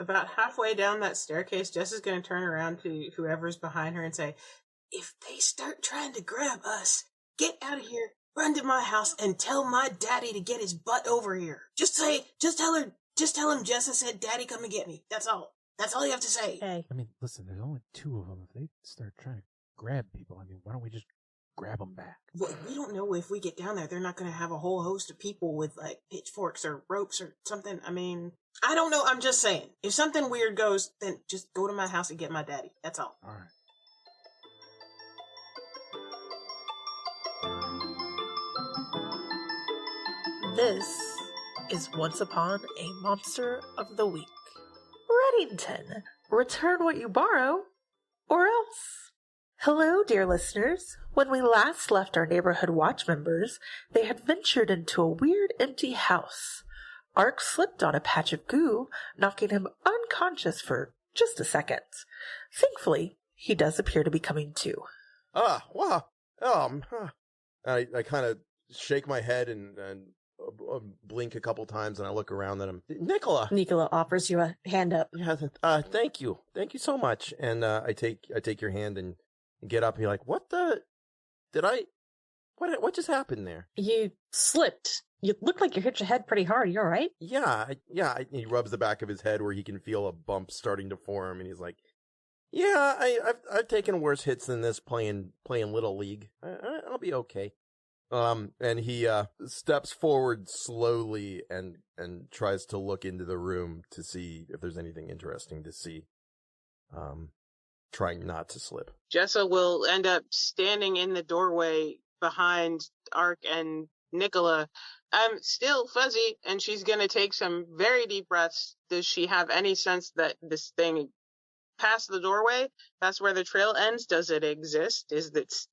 About halfway down that staircase, Jess is going to turn around to whoever's behind her and say, if they start trying to grab us, get out of here, run to my house, and tell my daddy to get his butt over here. Just tell him Jessa said, Daddy, come and get me. That's all. That's all you have to say. Hey. I mean, listen, there's only 2 of them. If they start trying to grab people, I mean, why don't we just grab them back? Well, we don't know if we get down there, they're not going to have a whole host of people with, like, pitchforks or ropes or something. I mean, I don't know. I'm just saying. If something weird goes, then just go to my house and get my daddy. That's all. All right. This is Once Upon a Monster of the Week. Reddington, return what you borrow, or else. Hello, dear listeners. When we last left our neighborhood watch members, they had ventured into a weird empty house. Ark slipped on a patch of goo, knocking him unconscious for just a second. Thankfully, he does appear to be coming to. Wow. I kind of shake my head and blink a couple times, and I look around and I'm Nicola. Nicola offers you a hand up. Yeah, thank you so much. And I take your hand and get up. And you're like, what just happened there? You slipped. You look like you hit your head pretty hard. You all right? Yeah. He rubs the back of his head where he can feel a bump starting to form, and he's like, yeah, I've taken worse hits than this playing Little League. I'll be okay. And he steps forward slowly and tries to look into the room to see if there's anything interesting to see. Trying not to slip. Jessa will end up standing in the doorway behind Ark and Nicola. Still fuzzy, and she's going to take some very deep breaths. Does she have any sense that this thing past the doorway, that's where the trail ends? Does it exist?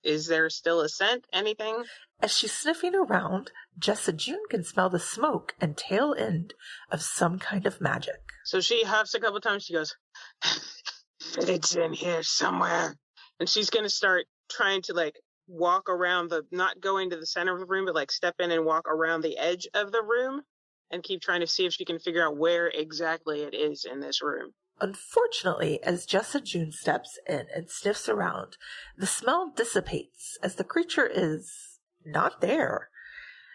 Is there still a scent? Anything? As she's sniffing around, Jessa June can smell the smoke and tail end of some kind of magic. So she huffs a couple times. She goes, it's in here somewhere. And she's going to start trying to, like, walk around not going to the center of the room, but, like, step in and walk around the edge of the room and keep trying to see if she can figure out where exactly it is in this room. Unfortunately, as Jessa June steps in and sniffs around, the smell dissipates as the creature is not there.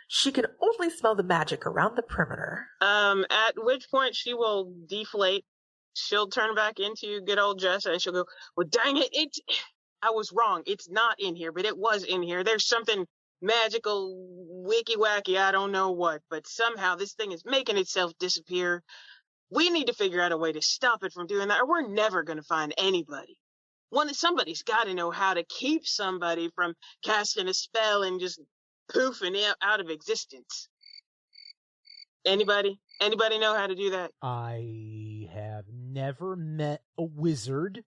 She can only smell the magic around the perimeter. At which point she will deflate. She'll turn back into good old Jessa and she'll go, well, dang it, I was wrong. It's not in here, but it was in here. There's something magical, wicky-wacky, I don't know what, but somehow this thing is making itself disappear. We need to figure out a way to stop it from doing that, or we're never going to find anybody. Somebody's got to know how to keep somebody from casting a spell and just poofing it out of existence. Anybody know how to do that? I have never met a wizard.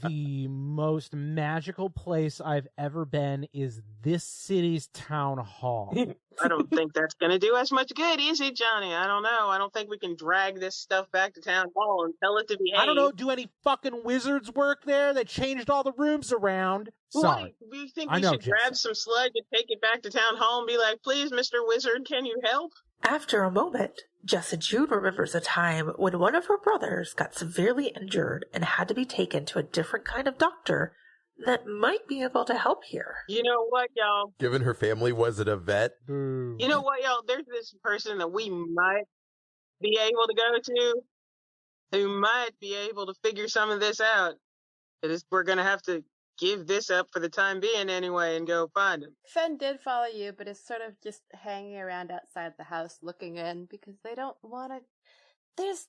The most magical place I've ever been is this city's town hall. I don't think that's going to do us much good, is it, Johnny? I don't know. I don't think we can drag this stuff back to town hall and tell it to behave. I don't know. Do any fucking wizards work there? They changed all the rooms around. Sorry. Do you think we should grab some sludge and take it back to town hall and be like, please, Mr. Wizard, can you help? After a moment, Jessa June remembers a time when one of her brothers got severely injured and had to be taken to a different kind of doctor that might be able to help here. You know what, y'all? Given her family was it a vet? Boo. You know what, y'all? There's this person that we might be able to go to who might be able to figure some of this out. We're going to have to give this up for the time being anyway and go find him. Fen did follow you, but is sort of just hanging around outside the house looking in because they don't want to... There's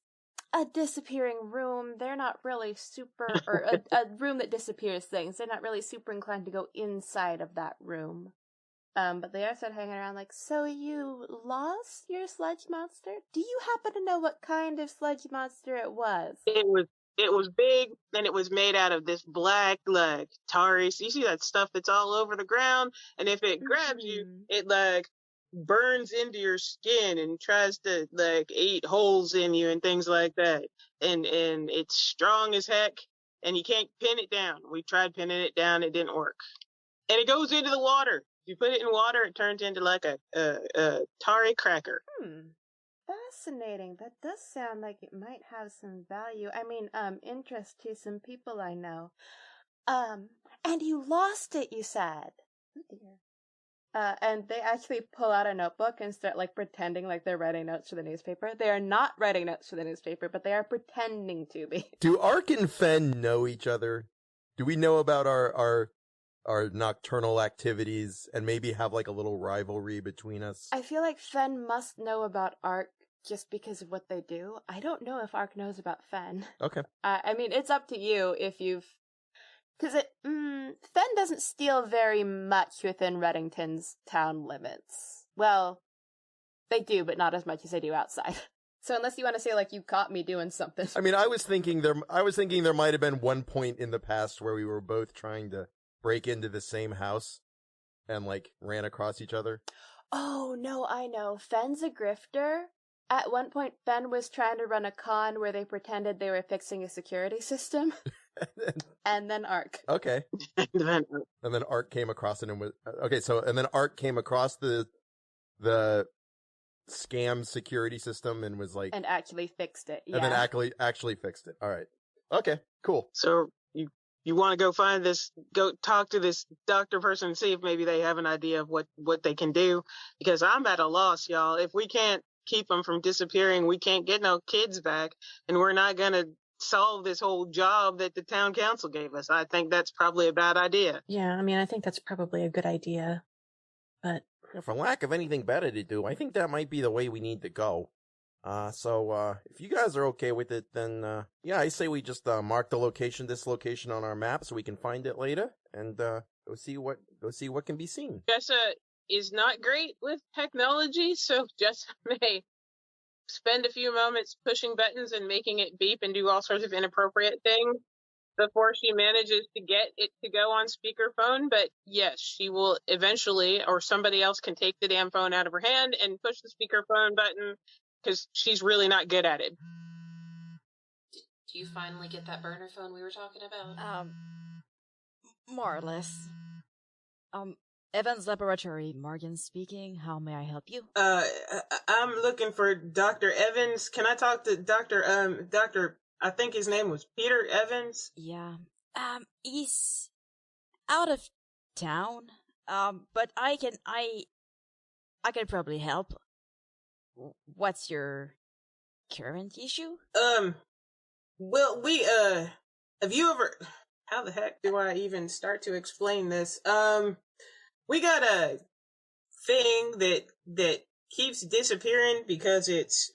a disappearing room. They're not really super... or a room that disappears things. They're not really super inclined to go inside of that room. But they are sort of hanging around like, so you lost your sludge monster? Do you happen to know what kind of sludge monster it was? It was big, and it was made out of this black, like, tarry. So you see that stuff that's all over the ground? And if it grabs you, it, like, burns into your skin and tries to, like, eat holes in you and things like that. And it's strong as heck, and you can't pin it down. We tried pinning it down. It didn't work. And it goes into the water. If you put it in water, it turns into, like, a tarry cracker. fascinating. That does sound like it might have some value. I mean, interest to some people I know. And you lost it, you said. Oh dear. And they actually pull out a notebook and start, like, pretending like they're writing notes for the newspaper. They are not writing notes for the newspaper, but they are pretending to be. Do Ark and Fen know each other? Do we know about our nocturnal activities and maybe have, like, a little rivalry between us? I feel like Fen must know about Ark just because of what they do. I don't know if Ark knows about Fen. Okay. I mean, it's up to you if you've... Because Fen doesn't steal very much within Reddington's town limits. Well, they do, but not as much as they do outside. So unless you want to say, like, you caught me doing something. I mean, I was thinking there might have been one point in the past where we were both trying to break into the same house and, like, ran across each other. Oh, no, I know. Fen's a grifter. At one point, Fen was trying to run a con where they pretended they were fixing a security system. And then Ark. Okay. And then Ark came across it and was... Okay, and then Ark came across the scam security system and was like... And actually fixed it, yeah. And then actually fixed it. All right. Okay, cool. So you want to go talk to this doctor person and see if maybe they have an idea of what they can do, because I'm at a loss, y'all. If we can't keep them from disappearing, we can't get no kids back, and we're not going to solve this whole job that the town council gave us. I think that's probably a bad idea. Yeah, I mean, I think that's probably a good idea. But for lack of anything better to do, I think that might be the way we need to go. So if you guys are okay with it, then yeah, I say we just mark this location on our map so we can find it later, and go see what can be seen. Jessa is not great with technology, so Jessa may spend a few moments pushing buttons and making it beep and do all sorts of inappropriate things before she manages to get it to go on speakerphone. But yes, she will eventually, or somebody else can take the damn phone out of her hand and push the speakerphone button, because she's really not good at it. Do you finally get that burner phone we were talking about? More or less. Evans Laboratory, Morgan speaking. How may I help you? I'm looking for Dr. Evans. Can I talk to Dr. I think his name was Peter Evans? Yeah. He's out of town. But I can probably help. What's your current issue? Well, have you ever... How the heck do I even start to explain this? We got a thing that keeps disappearing because it's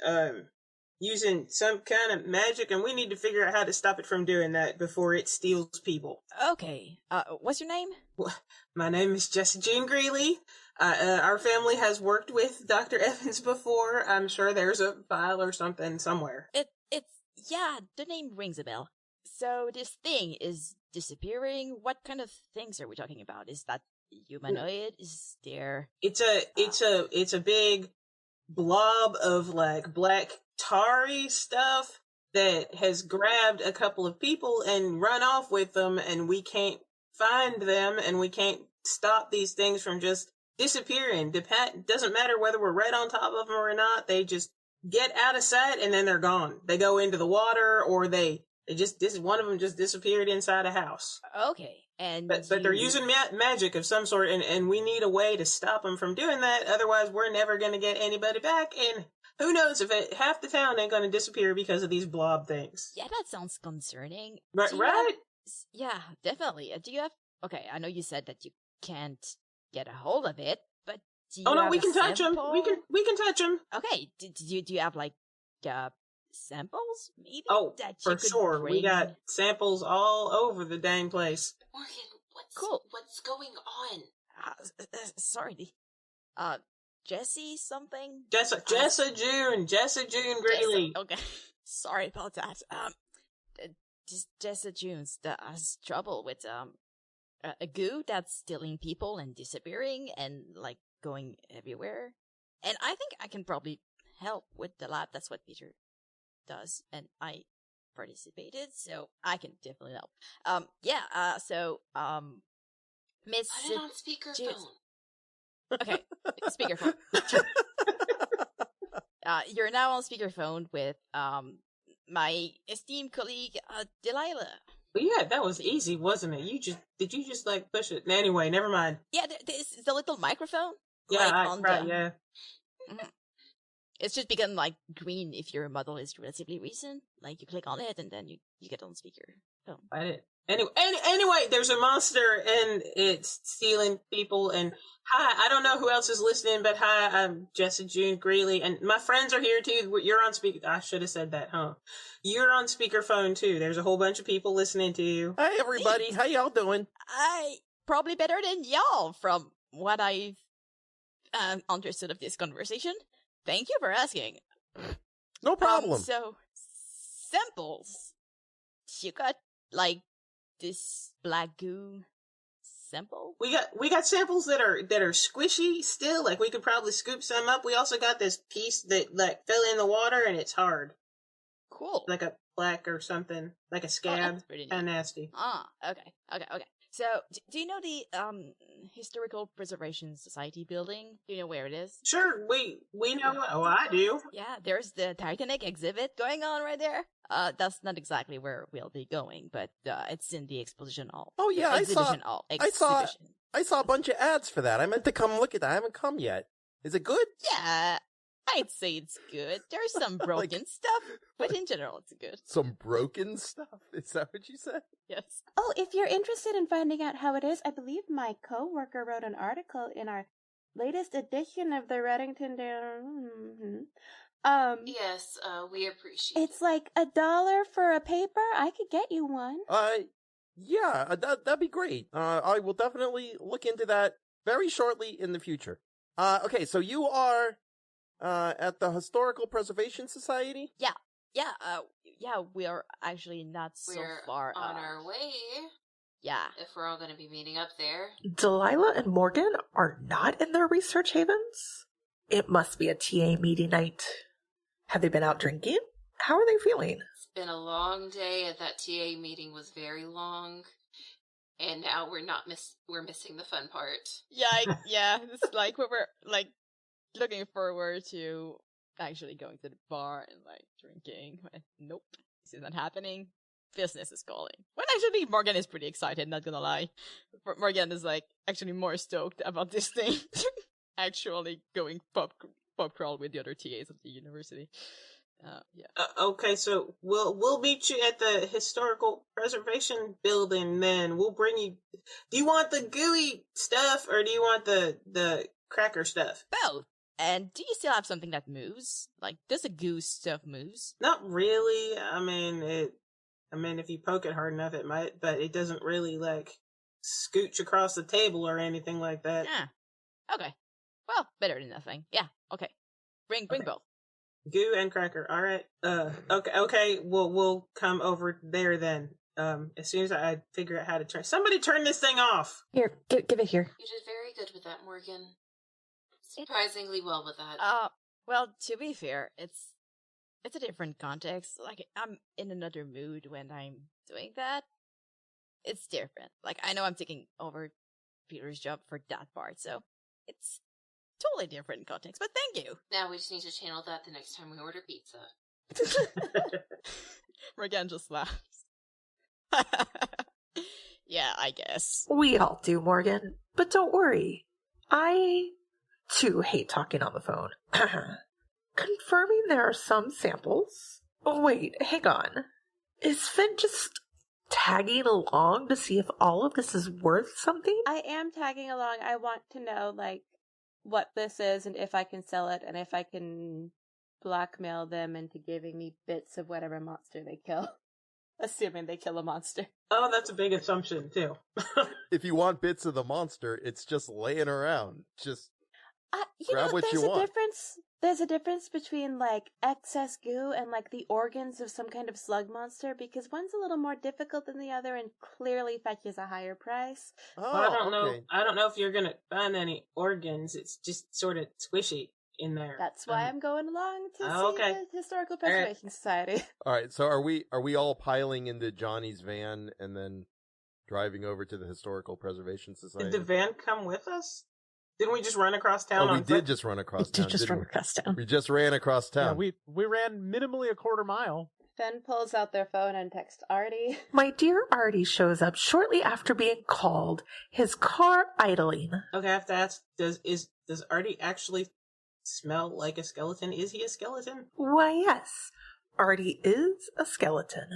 using some kind of magic, and we need to figure out how to stop it from doing that before it steals people. Okay. What's your name? Well, my name is Jessa Jean Greeley. Our family has worked with Dr. Evans before. I'm sure there's a file or something somewhere. Yeah, the name rings a bell. So this thing is disappearing. What kind of things are we talking about? Is that humanoid? Is there... It's a big blob of, like, black tarry stuff that has grabbed a couple of people and run off with them, and we can't find them, and we can't stop these things from just disappearing. Doesn't matter whether we're right on top of them or not. They just get out of sight and then they're gone. They go into the water, or one of them just disappeared inside a house. Okay, and but they're using magic of some sort, and we need a way to stop them from doing that. Otherwise, we're never going to get anybody back, and who knows if half the town ain't going to disappear because of these blob things. Yeah, that sounds concerning. Right? Yeah, definitely. Do you have... Okay, I know you said that you can't get a hold of it, but do you have we can touch them. sample? We can touch them. Okay, do you have, like, samples, maybe? Oh, that for you could sure. bring? We got samples all over the dang place. Morgan, what's going on? Sorry. Jesse something? Jessa June Greeley. Okay. Sorry about that. Just Jessa June's has trouble with, a goo that's stealing people and disappearing and, like, going everywhere. And I think I can probably help with the lab. That's what Peter does, and I participated, so I can definitely help. Miss... Put it on speakerphone. Okay, speakerphone. You're now on speakerphone with my esteemed colleague Delilah. But yeah, that was easy, wasn't it? Did you just like push it? Anyway, never mind. Yeah, there's the little microphone. Yeah, like, yeah. Mhm. It's just become like green if your model is relatively recent. Like you click on it and then you get on speaker. Oh. I didn't. Anyway, there's a monster and it's stealing people. And hi, I don't know who else is listening, but hi, I'm Jessa June Greeley, and my friends are here too. You're on speaker. I should have said that, huh? You're on speakerphone too. There's a whole bunch of people listening to you. Hi, everybody. How y'all doing? I probably better than y'all from what I've understood of this conversation. Thank you for asking. No problem. So, samples. You got like this black goo sample? We got samples that are squishy still. Like we could probably scoop some up. We also got this piece that like fell in the water and it's hard. Cool. Like a plaque or something. Like a scab. Kind of nasty. Okay. So, do you know the Historical Preservation Society building? Do you know where it is? Sure, we know. Oh, I do. Yeah, there's the Titanic exhibit going on right there. That's not exactly where we'll be going, but it's in the exposition hall. Oh yeah, I saw a bunch of ads for that. I meant to come look at that. I haven't come yet. Is it good? Yeah, I'd say it's good. There's some broken stuff, but in general, it's good. Some broken stuff? Is that what you said? Yes. Oh, if you're interested in finding out how it is, I believe my coworker wrote an article in our latest edition of the Reddington. Yes, we appreciate It's like $1 for a paper. I could get you one. Yeah, that'd be great. I will definitely look into that very shortly in the future. Okay, so you are at the Historical Preservation Society? Yeah, we are actually not so far on our way. Yeah. If we're all going to be meeting up there. Delilah and Morgan are not in their research havens? It must be a TA meeting night. Have they been out drinking? How are they feeling? It's been a long day. That TA meeting was very long. And now we're missing the fun part. Yeah, it's like we were like looking forward to actually going to the bar and like drinking. Nope, this isn't happening. Business is calling. When actually Morgan is pretty excited, not gonna lie. Morgan is like actually more stoked about this thing. Actually going pub crawl with the other TAs of the university. Yeah. Okay, so we'll meet you at the Historical Preservation building then. We'll bring you. Do you want the gooey stuff or do you want the cracker stuff? Both. And do you still have something that moves? Like, does the goo stuff moves? Not really. I mean, if you poke it hard enough, it might, but it doesn't really like scooch across the table or anything like that. Yeah. Okay. Well, better than nothing. Yeah. Okay. Bring both. Goo and cracker. All right. Okay. We'll come over there then. As soon as I figure out how to turn. Somebody turn this thing off. Here, give it here. You did very good with that, Morgan. Surprisingly well with that. Well, to be fair, it's a different context. Like, I'm in another mood when I'm doing that. It's different. Like, I know I'm taking over Peter's job for that part, so it's totally different context. But thank you. Now we just need to channel that the next time we order pizza. Morgan just laughs. Yeah, I guess. We all do, Morgan. But don't worry. I, too, hate talking on the phone. Confirming there are some samples. Oh, wait, hang on. Is Finn just tagging along to see if all of this is worth something? I am tagging along. I want to know, like, what this is and if I can sell it and if I can blackmail them into giving me bits of whatever monster they kill. Assuming they kill a monster. Oh, that's a big assumption, too. If you want bits of the monster, it's just laying around. Just grab what you want. There's a difference between, like, excess goo and, like, the organs of some kind of slug monster, because one's a little more difficult than the other and clearly fetches a higher price. Oh, well, I don't know. okay. I don't know if you're gonna find any organs. It's just sort of squishy in there. That's why I'm going along to see the Historical All right. Preservation Society. All right, so are we all piling into Johnny's van and then driving over to the Historical Preservation Society? Did the van come with us? Didn't we just run across town? Oh, we on did foot? just run across We town. did just didn't run across town. we just ran across Yeah, town. we ran minimally a quarter mile. Fen pulls out their phone and texts Artie. My dear Artie shows up shortly after being called, his car idling. Okay, I have to ask, does Artie actually smell like a skeleton? Is he a skeleton? Why, yes, Artie is a skeleton.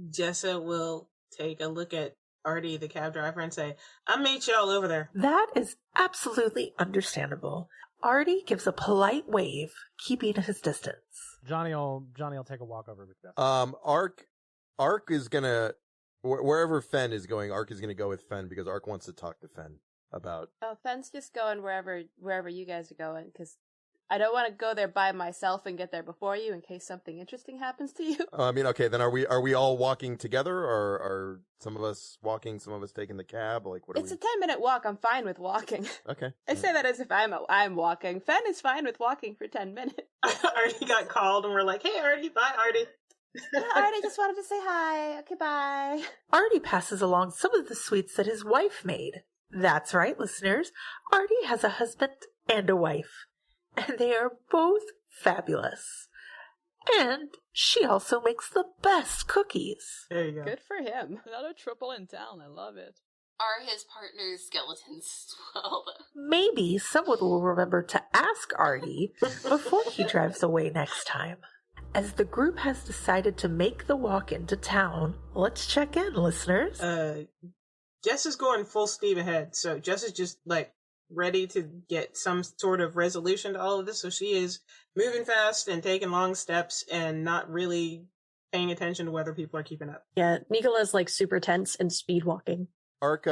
Jessa will take a look at Artie, the cab driver, and say, I'll meet y'all over there. That is absolutely understandable. Artie gives a polite wave, keeping his distance. Johnny will take a walk over with Jess. Ark is gonna wherever Fen is going. Ark is gonna go with Fen because Ark wants to talk to Fen about. Oh, Fen's just going wherever you guys are going, because I don't want to go there by myself and get there before you in case something interesting happens to you. I mean, okay, then are we all walking together, or are some of us walking, some of us taking the cab? Like, what? It's a 10-minute walk. I'm fine with walking. Okay. I say that as if I'm walking. Fen is fine with walking for 10 minutes. Artie got called, and we're like, hey, Artie, bye, Artie. Artie just wanted to say hi. Okay, bye. Artie passes along some of the sweets that his wife made. That's right, listeners. Artie has a husband and a wife, and they are both fabulous. And she also makes the best cookies. There you go. Good for him. Another triple in town. I love it. Are his partners skeletons as well? Maybe someone will remember to ask Artie before he drives away next time. As the group has decided to make the walk into town, let's check in, listeners. Jess is going full steam ahead, so Jess is just, like, ready to get some sort of resolution to all of this, so she is moving fast and taking long steps and not really paying attention to whether people are keeping up. Yeah, Nicola's like super tense and speed walking. Ark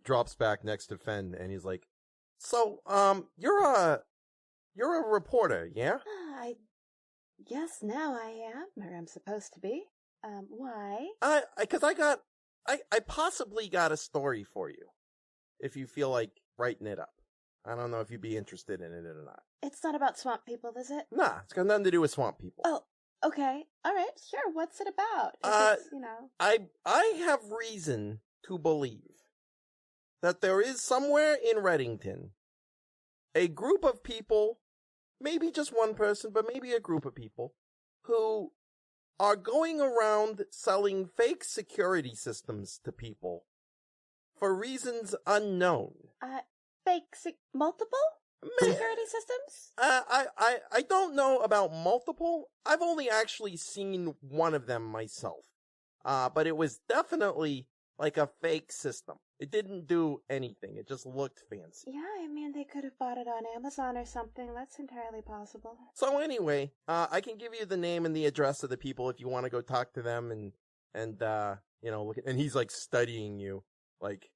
drops back next to Fen and he's like, "So, you're a reporter, yeah?" I guess now I am, or I'm supposed to be. Why? Because I possibly got a story for you, if you feel like writing it up. I don't know if you'd be interested in it or not. It's not about swamp people, is it? Nah, it's got nothing to do with swamp people. Oh, okay. All right, sure. What's it about? I have reason to believe that there is somewhere in Reddington a group of people, maybe just one person, but maybe a group of people, who are going around selling fake security systems to people for reasons unknown. Multiple security systems? I don't know about multiple. I've only actually seen one of them myself. But it was definitely like a fake system. It didn't do anything. It just looked fancy. Yeah, I mean, they could have bought it on Amazon or something. That's entirely possible. So anyway, I can give you the name and the address of the people if you want to go talk to them and look at, and he's like studying you, like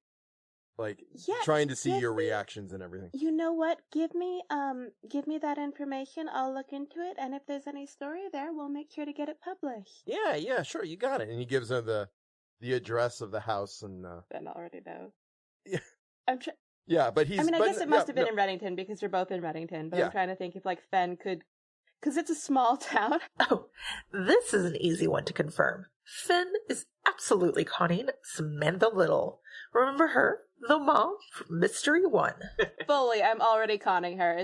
trying to see your reactions and everything. You know what? Give me that information. I'll look into it, and if there's any story there, we'll make sure to get it published. Yeah, sure, you got it. And he gives her the address of the house and Ben already knows. Yeah. Yeah, but he's. I mean, I guess it must have been in Reddington because you're both in Reddington. But I'm trying to think if like Fen could, because it's a small town. Oh, this is an easy one to confirm. Fen is absolutely conning Samantha Little. Remember her? The mom from Mystery 1. Fully, I'm already conning her.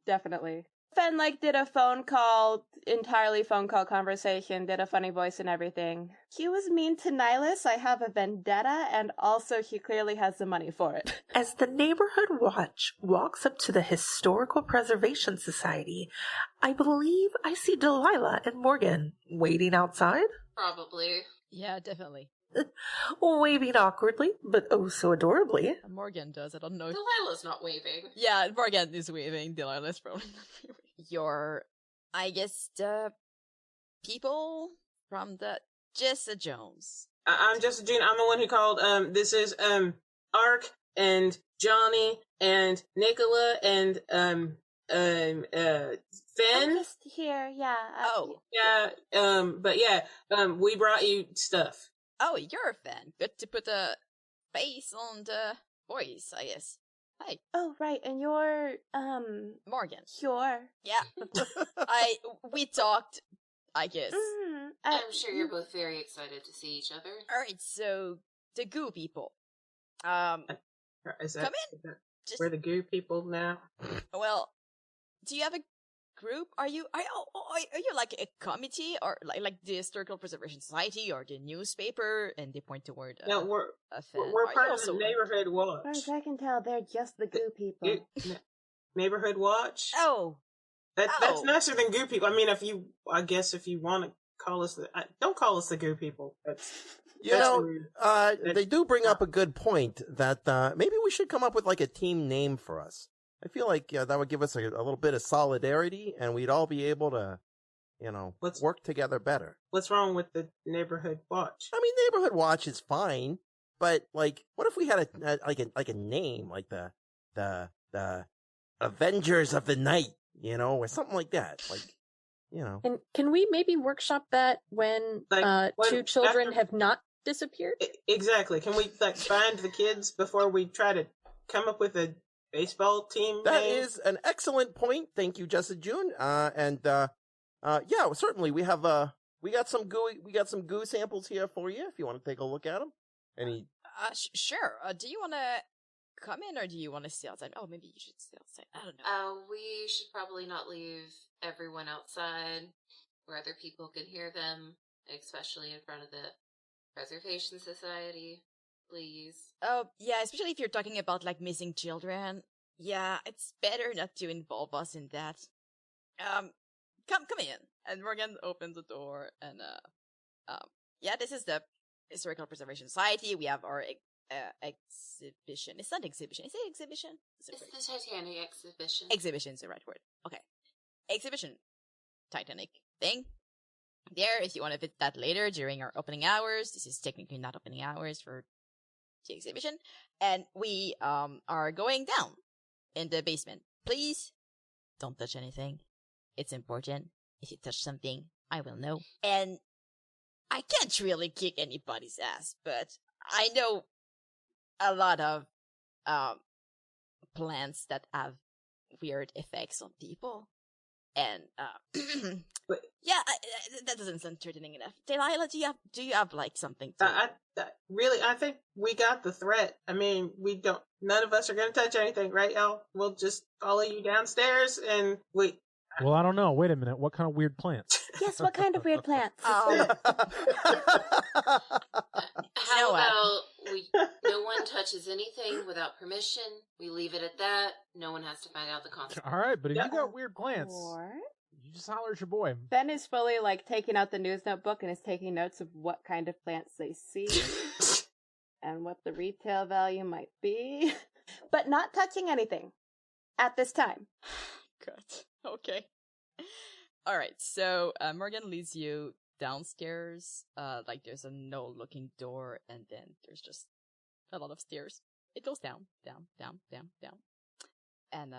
Definitely. Fen, did a entirely phone call conversation, did a funny voice and everything. He was mean to Nihilus. I have a vendetta, and also he clearly has the money for it. As the neighborhood watch walks up to the Historical Preservation Society, I believe I see Delilah and Morgan waiting outside. Probably. Yeah, definitely. Waving awkwardly, but oh so adorably. Morgan does, I don't know. Delilah's not waving. Yeah, Morgan is waving. Delilah's probably not waving. You're, I guess, the people from the Jessa Jones. I'm Jessa June. I'm the one who called. This is Ark and Johnny and Nicola and Fen. I'm just here, yeah. We brought you stuff. Oh, you're a fan. Good to put a face on the voice, I guess. Hi. Oh, right, and you're, Morgan. Sure. Yeah. We talked, I guess. Mm-hmm. I'm sure you're both very excited to see each other. Alright, so, the goo people. Is that, Come in. just We're the goo people now. well, do you have a group? Are you like a committee or like the Historical Preservation Society or the newspaper? And they point toward No, a fan. we're Are part you of the also neighborhood watch. As far as I can tell, they're just the goo people. Neighborhood watch. Oh, That's nicer than goo people. I mean, if you want to call us don't call us the goo people. That's rude. They do bring up a good point that maybe we should come up with like a team name for us. I feel like that would give us a little bit of solidarity, and we'd all be able to, work together better. What's wrong with the neighborhood watch? I mean, neighborhood watch is fine, but like, what if we had a name like the Avengers of the Night, or something like that, And can we maybe workshop that when two children have not disappeared? Exactly. Can we find the kids before we try to come up with a baseball team That name? is an excellent point. Thank you, Jessa June. Certainly we have we got some goo samples here for you if you want to take a look at them. Sure. Do you want to come in or do you want to stay outside? Oh, maybe you should stay outside. I don't know. We should probably not leave everyone outside where other people can hear them, especially in front of the Preservation Society. Please. Oh, yeah, especially if you're talking about, like, missing children. Yeah, it's better not to involve us in that. Come in. And Morgan opens the door, and, this is the Historical Preservation Society. We have our exhibition. It's not exhibition. Is it exhibition? It's the Titanic exhibition. Exhibition is the right word. Okay. Exhibition. Titanic thing. There, if you want to visit that later during our opening hours. This is technically not opening hours for the exhibition, and we are going down in the basement. Please don't touch anything. It's important. If you touch something, I will know. And I can't really kick anybody's ass, but I know a lot of plants that have weird effects on people. And that doesn't sound threatening enough. Delilah, do you have like something? I think we got the threat. I mean, none of us are going to touch anything, right, Elle? We'll just follow you downstairs and wait. Well, I don't know. Wait a minute. What kind of weird plants? Yes, what kind of weird plants? How about no one touches anything without permission? We leave it at that. No one has to find out the consequences. All right, but if you got weird plants, Or you just holler at your boy. Ben is fully like taking out the news notebook and is taking notes of what kind of plants they see and what the retail value might be, but not touching anything at this time. Good. Okay. All right. So Morgan leads you downstairs. Like there's a no-looking door, and then there's just a lot of stairs. It goes down, down, down, down, down, and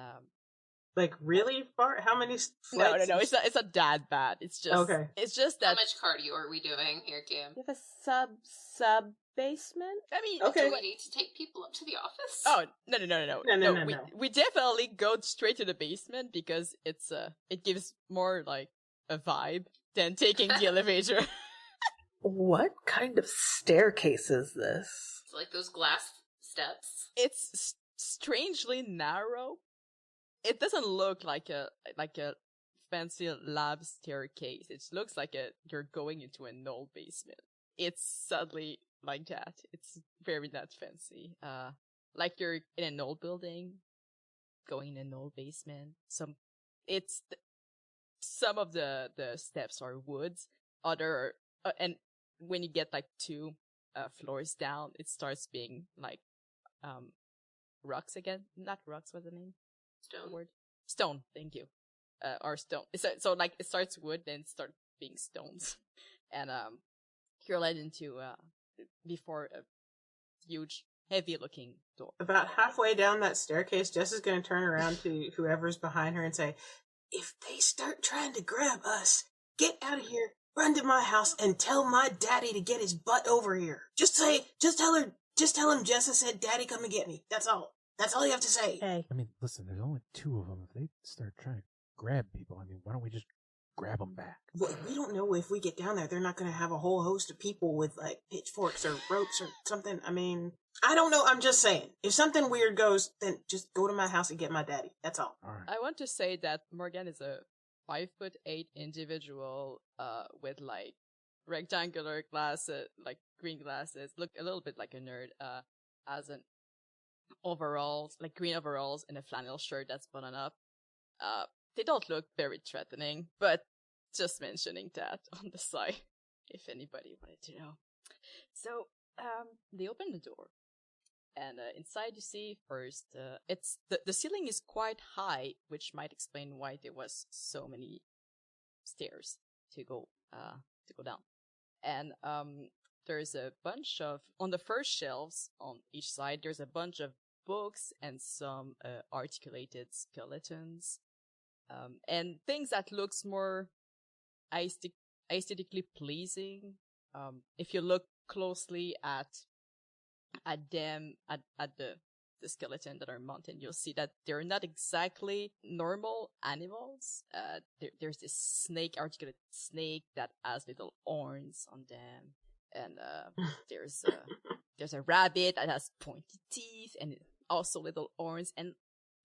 like really far. How many? No. It's not that bad. It's just okay. It's just that. How much cardio are we doing here, Kim? You have a sub basement? I mean, okay. Do we need to take people up to the office? Oh no. We definitely go straight to the basement because it gives more like a vibe than taking the elevator. What kind of staircase is this? It's like those glass steps. It's strangely narrow. It doesn't look like a fancy lab staircase. It looks like you're going into an old basement. It's sadly like that. It's very not fancy. Like you're in an old building, going in an old basement. Some of the steps are woods. And when you get like 2 floors down, it starts being like rocks again. Not rocks. What's the name? Stone. Thank you. Or stone. So like it starts wood, then it starts being stones, and you're led into before a huge, heavy-looking door. About halfway down that staircase, Jess is going to turn around to whoever's behind her and say, "If they start trying to grab us, get out of here, run to my house, and tell my daddy to get his butt over here. Just tell him Jessa said, Daddy, come and get me. That's all. That's all you have to say." Hey. I mean, listen, there's only 2 of them. If they start trying to grab people, I mean, why don't we just grab them back. We don't know if we get down there, they're not going to have a whole host of people with, like, pitchforks or ropes or something. I mean, I don't know. I'm just saying. If something weird goes, then just go to my house and get my daddy. That's all. All right. I want to say that Morgan is a 5'8" individual, with, like, rectangular glasses, like, green glasses, look a little bit like a nerd, as an overalls, like green overalls and a flannel shirt that's buttoned up. They don't look very threatening, but just mentioning that on the side, if anybody wanted to know. So, they open the door, and inside you see first, it's the ceiling is quite high, which might explain why there was so many stairs to go down. And there's a bunch of, on the first shelves on each side, there's a bunch of books and some articulated skeletons. And things that looks more aesthetically pleasing. If you look closely at them, at the skeleton that are mounted, you'll see that they're not exactly normal animals. There's this snake, articulated snake that has little horns on them. And there's a rabbit that has pointy teeth and also little horns. And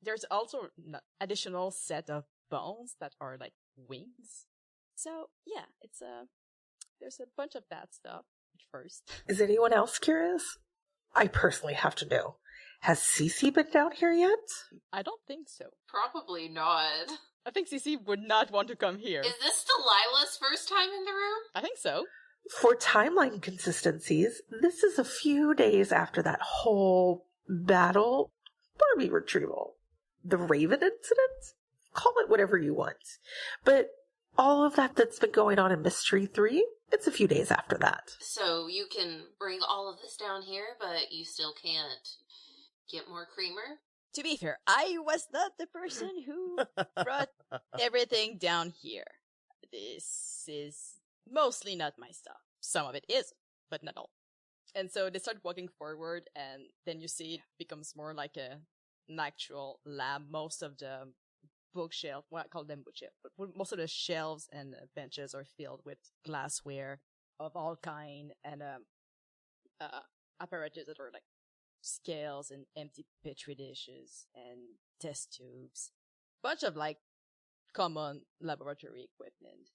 there's also an additional set of bones that are like wings. So yeah, there's a bunch of that stuff at first. Is anyone else curious? I personally have to know. Has Cece been down here yet? I don't think so. Probably not. I think Cece would not want to come here. Is this Delilah's first time in the room? I think so. For timeline consistencies, this is a few days after that whole battle Barbie retrieval. The Raven incident? Call it whatever you want. But all of that's been going on in Mystery 3, it's a few days after that. So you can bring all of this down here, but you still can't get more creamer? To be fair, I was not the person who brought everything down here. This is mostly not my stuff. Some of it is, but not all. And so they start walking forward, and then you see it becomes more like an actual lab. Most of the bookshelf, well, I call them bookshelf, but most of the shelves and benches are filled with glassware of all kind, and apparatus that are like scales and empty petri dishes and test tubes. Bunch of like common laboratory equipment.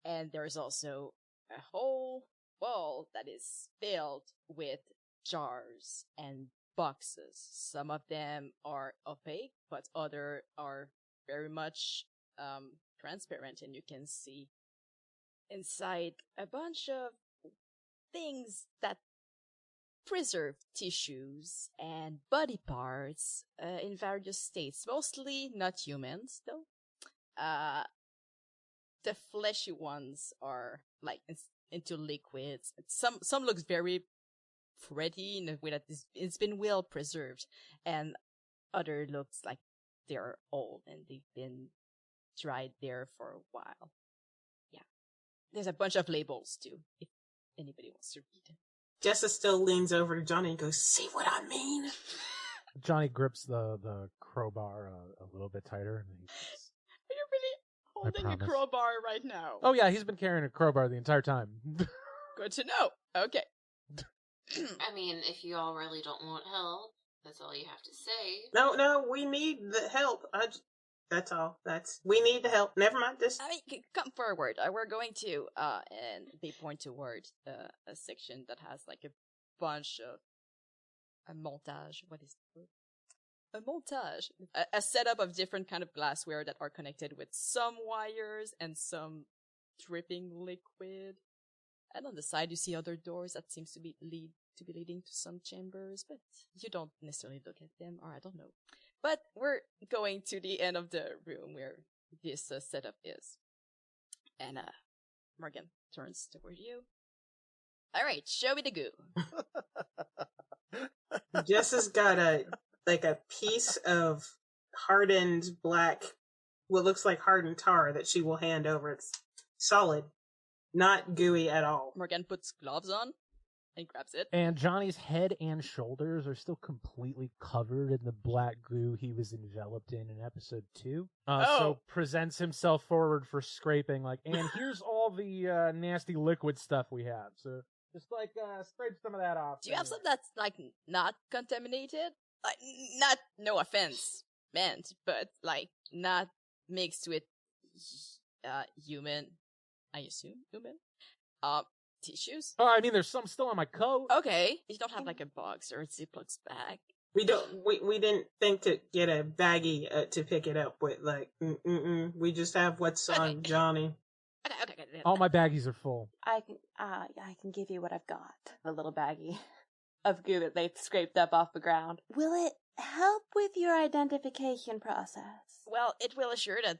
And there's also a whole wall that is filled with jars and boxes. Some of them are opaque, but other are very much transparent, and you can see inside a bunch of things that preserve tissues and body parts in various states. Mostly not humans, though. The fleshy ones are like into liquids. Some looks very pretty in a way that it's been well preserved, and other looks like they're old and they've been dried there for a while. Yeah, there's a bunch of labels too, if anybody wants to read. Jessa still leans over to Johnny and goes, "See what I mean?" Johnny grips the crowbar a little bit tighter. And Are you really holding a crowbar right now? Oh yeah, he's been carrying a crowbar the entire time. Good to know. Okay. I mean, if you all really don't want help, that's all you have to say. No, we need the help. That's all. We need the help. Never mind this. I mean, come forward. We're going to, and they point toward a section that has like a bunch of a montage. What is the word? A montage. A setup of different kind of glassware that are connected with some wires and some dripping liquid. And on the side, you see other doors that seems to be leading to some chambers, but you don't necessarily look at them, or I don't know. But we're going to the end of the room where this setup is. And Morgan turns toward you. All right, show me the goo. Jessa's got a piece of hardened black, what looks like hardened tar that she will hand over. It's solid, not gooey at all. Morgan puts gloves on and grabs it. And Johnny's head and shoulders are still completely covered in the black goo he was enveloped in episode 2. So presents himself forward for scraping, like, and here's all the nasty liquid stuff we have. So just like scrape some of that off. Do you have some that's like not contaminated? Like, not, no offense meant, but like not mixed with human, I assume human, tissues? Oh, I mean, there's some still on my coat. Okay. You don't have like a box or a Ziploc bag. We didn't think to get a baggie to pick it up with. Like, we just have what's on Johnny. Okay. All my baggies are full. I can give you what I've got. A little baggie of goo that they've scraped up off the ground. Will it help with your identification process? Well, it will assure that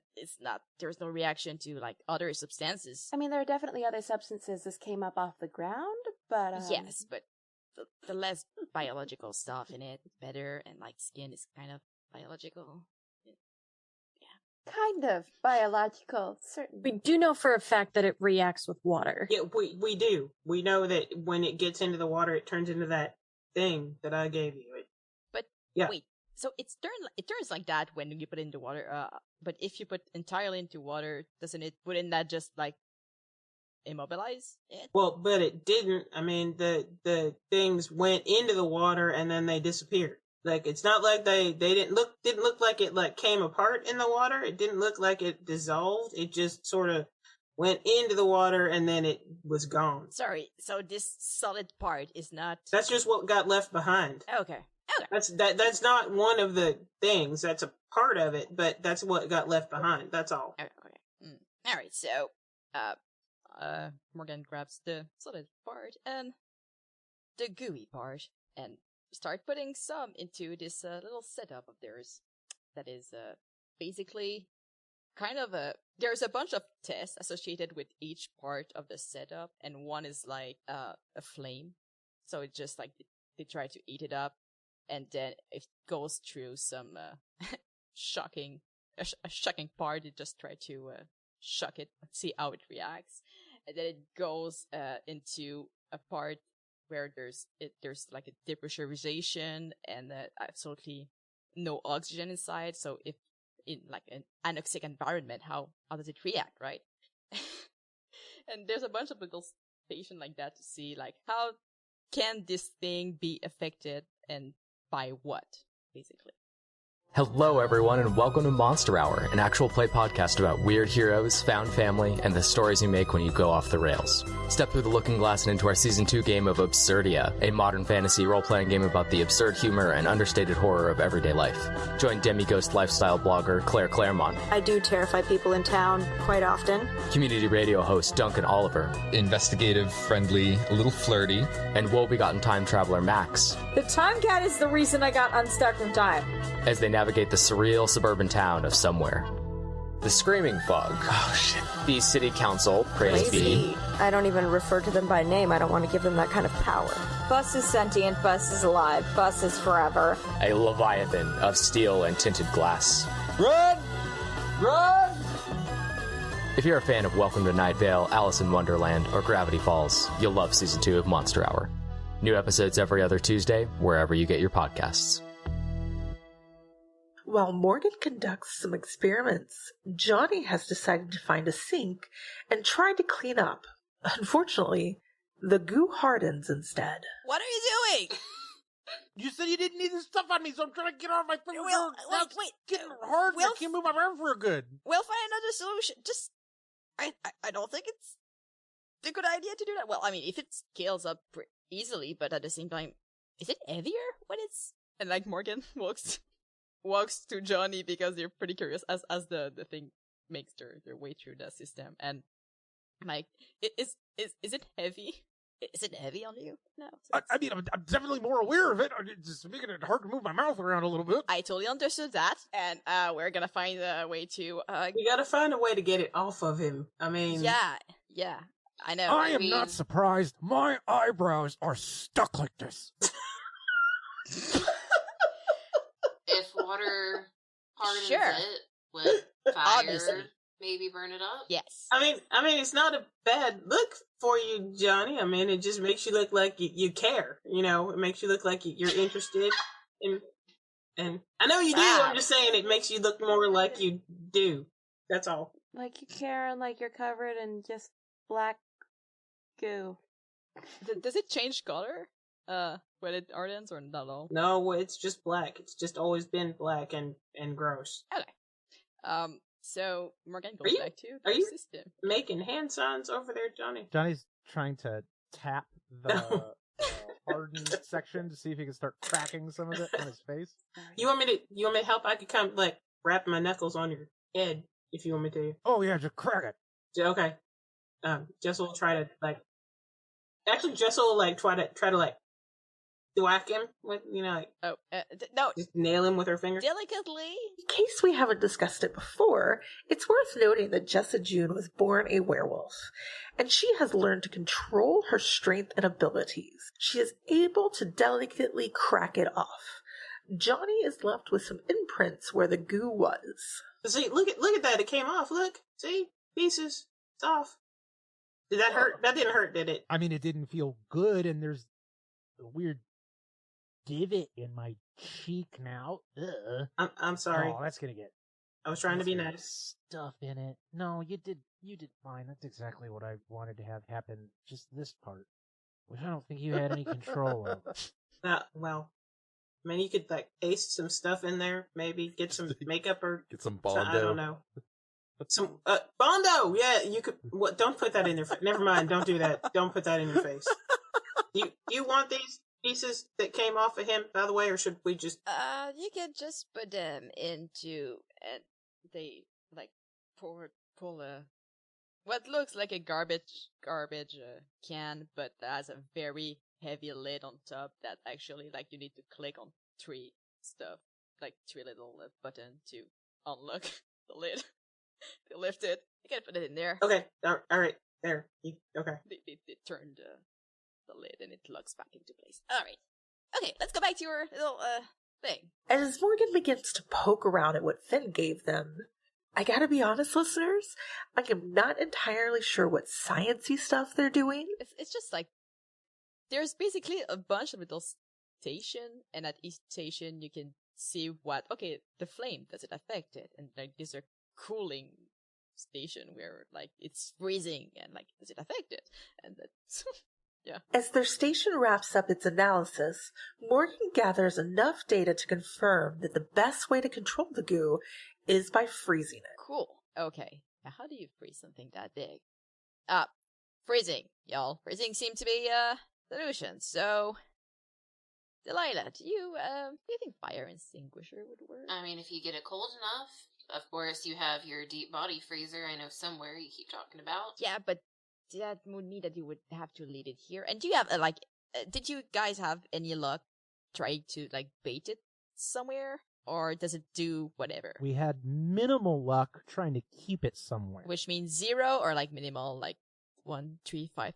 there's no reaction to like other substances. I mean, there are definitely other substances this came up off the ground, but yes, but the less biological stuff in it, better, and like skin is kind of biological. Kind of biological, certainly. We do know for a fact that it reacts with water. Yeah, we do. We know that when it gets into the water, it turns into that thing that I gave you. But yeah. Wait, so it turns like that when you put it into water. But if you put entirely into water, wouldn't that just like immobilize it? Well, but it didn't. I mean, the things went into the water and then they disappeared. Like, it's not like they didn't look like it like came apart in the water. It didn't look like it dissolved. It just sort of went into the water and then it was gone. Sorry, so this solid part is not... That's just what got left behind. Okay. That's not one of the things. That's a part of it, but that's what got left behind. That's all. Okay. Alright, so, Morgan grabs the solid part and the gooey part and start putting some into this little setup of theirs that is basically kind of there's a bunch of tests associated with each part of the setup, and one is like a flame, so it just like they try to eat it up, and then it goes through some shocking part. It just try to shock it, see how it reacts, and then it goes into a part where there's like a depressurization and absolutely no oxygen inside. So if in like an anoxic environment, how does it react, right? And there's a bunch of little stations like that to see like how can this thing be affected and by what, basically. Hello, everyone, and welcome to Monster Hour, an actual play podcast about weird heroes, found family, and the stories you make when you go off the rails. Step through the looking glass and into our Season 2 game of Absurdia, a modern fantasy role-playing game about the absurd humor and understated horror of everyday life. Join Demighost lifestyle blogger Claire Claremont. I do terrify people in town quite often. Community radio host Duncan Oliver. Investigative, friendly, a little flirty. And woe-begotten time traveler Max. The Time Cat is the reason I got unstuck in time. As they navigate the surreal suburban town of somewhere. The Screaming Fog. Oh, shit. The City Council, praise be. I don't even refer to them by name. I don't want to give them that kind of power. Bus is sentient, Bus is alive, Bus is forever. A leviathan of steel and tinted glass. Run! Run! If you're a fan of Welcome to Night Vale, Alice in Wonderland, or Gravity Falls, you'll love Season 2 of Monster Hour. New episodes every other Tuesday, wherever you get your podcasts. While Morgan conducts some experiments, Johnny has decided to find a sink and try to clean up. Unfortunately, the goo hardens instead. What are you doing? You said you didn't need this stuff on me, so I'm trying to get off my finger. Wait. Getting hard. I can't move my arm for good. We'll find another solution. Just, I don't think it's a good idea to do that. Well, I mean, if it scales up easily, but at the same time, is it heavier when it's... And like Morgan walks to Johnny because they're pretty curious as the thing makes their way through the system, and like, is it heavy? Is it heavy on you? No. I mean, I'm definitely more aware of it. It's just making it hard to move my mouth around a little bit. I totally understood that, and we're gonna find a way to... You gotta find a way to get it off of him. I mean... Yeah, I know. I am not surprised. My eyebrows are stuck like this. If water hardens Sure. it with fire, Obviously. Maybe burn it up? Yes. I mean, it's not a bad look for you, Johnny. I mean, it just makes you look like you care, you know? It makes you look like you're interested in, and I know you do, I'm just saying it makes you look more like you do. That's all. Like you care and like you're covered in just black goo. Does it change color? When it ardens or not at all? No, it's just black. It's just always been black and gross. Okay. So Morgan goes back to the system. Making hand signs over there, Johnny? Johnny's trying to tap the hardened section to see if he can start cracking some of it on his face. You want me to help? I could come like wrap my knuckles on your head if you want me to. Oh yeah, just crack it. Okay. Jessel will try to like. Actually, Jessel will like try to like whack him with, you know, like, no, just nail him with her finger. Delicately. In case we haven't discussed it before, it's worth noting that Jessa June was born a werewolf, and she has learned to control her strength and abilities. She is able to delicately crack it off. Johnny is left with some imprints where the goo was. See, look at that. It came off. Look, see, pieces. It's off. Did that hurt? That didn't hurt, did it? I mean, it didn't feel good, and there's a weird divot in my cheek now. Ugh. I'm sorry. Oh, that's gonna get. I was trying to be nice. Stuff in it. No, you did fine. That's exactly what I wanted to have happen. Just this part, which I don't think you had any control of. Well, I mean, you could like paste some stuff in there, maybe get some makeup or get some Bondo. I don't know. Some Bondo. Yeah, you could. What? Don't put that in your face. Never mind. Don't do that. Don't put that in your face. You want these pieces that came off of him, by the way, or should we just? You can just put them into and they like pull a what looks like a garbage can, but has a very heavy lid on top that actually like you need to click on three little button to unlock the lid. To lift it, you can put it in there. Okay, all right, there. Okay. They turned the lid and it locks back into place. All right. Okay, let's go back to your little thing. As Morgan begins to poke around at what Finn gave them, I gotta be honest, listeners, I am not entirely sure what sciencey stuff they're doing. It's just like there's basically a bunch of little stations, and at each station you can see the flame, does it affect it? And like these are cooling station where like it's freezing and like does it affect it? And that's yeah. As their station wraps up its analysis, Morgan gathers enough data to confirm that the best way to control the goo is by freezing it. Cool. Okay. Now how do you freeze something that big? Freezing, y'all. Freezing seemed to be a solution. So Delilah, do you think fire extinguisher would work? I mean, if you get it cold enough. Of course, you have your deep body freezer, I know somewhere you keep talking about. Yeah, but that would mean that you would have to leave it here. And do you have, did you guys have any luck trying to, bait it somewhere? Or does it do whatever? We had minimal luck trying to keep it somewhere. Which means 0 or, minimal, 1.35%?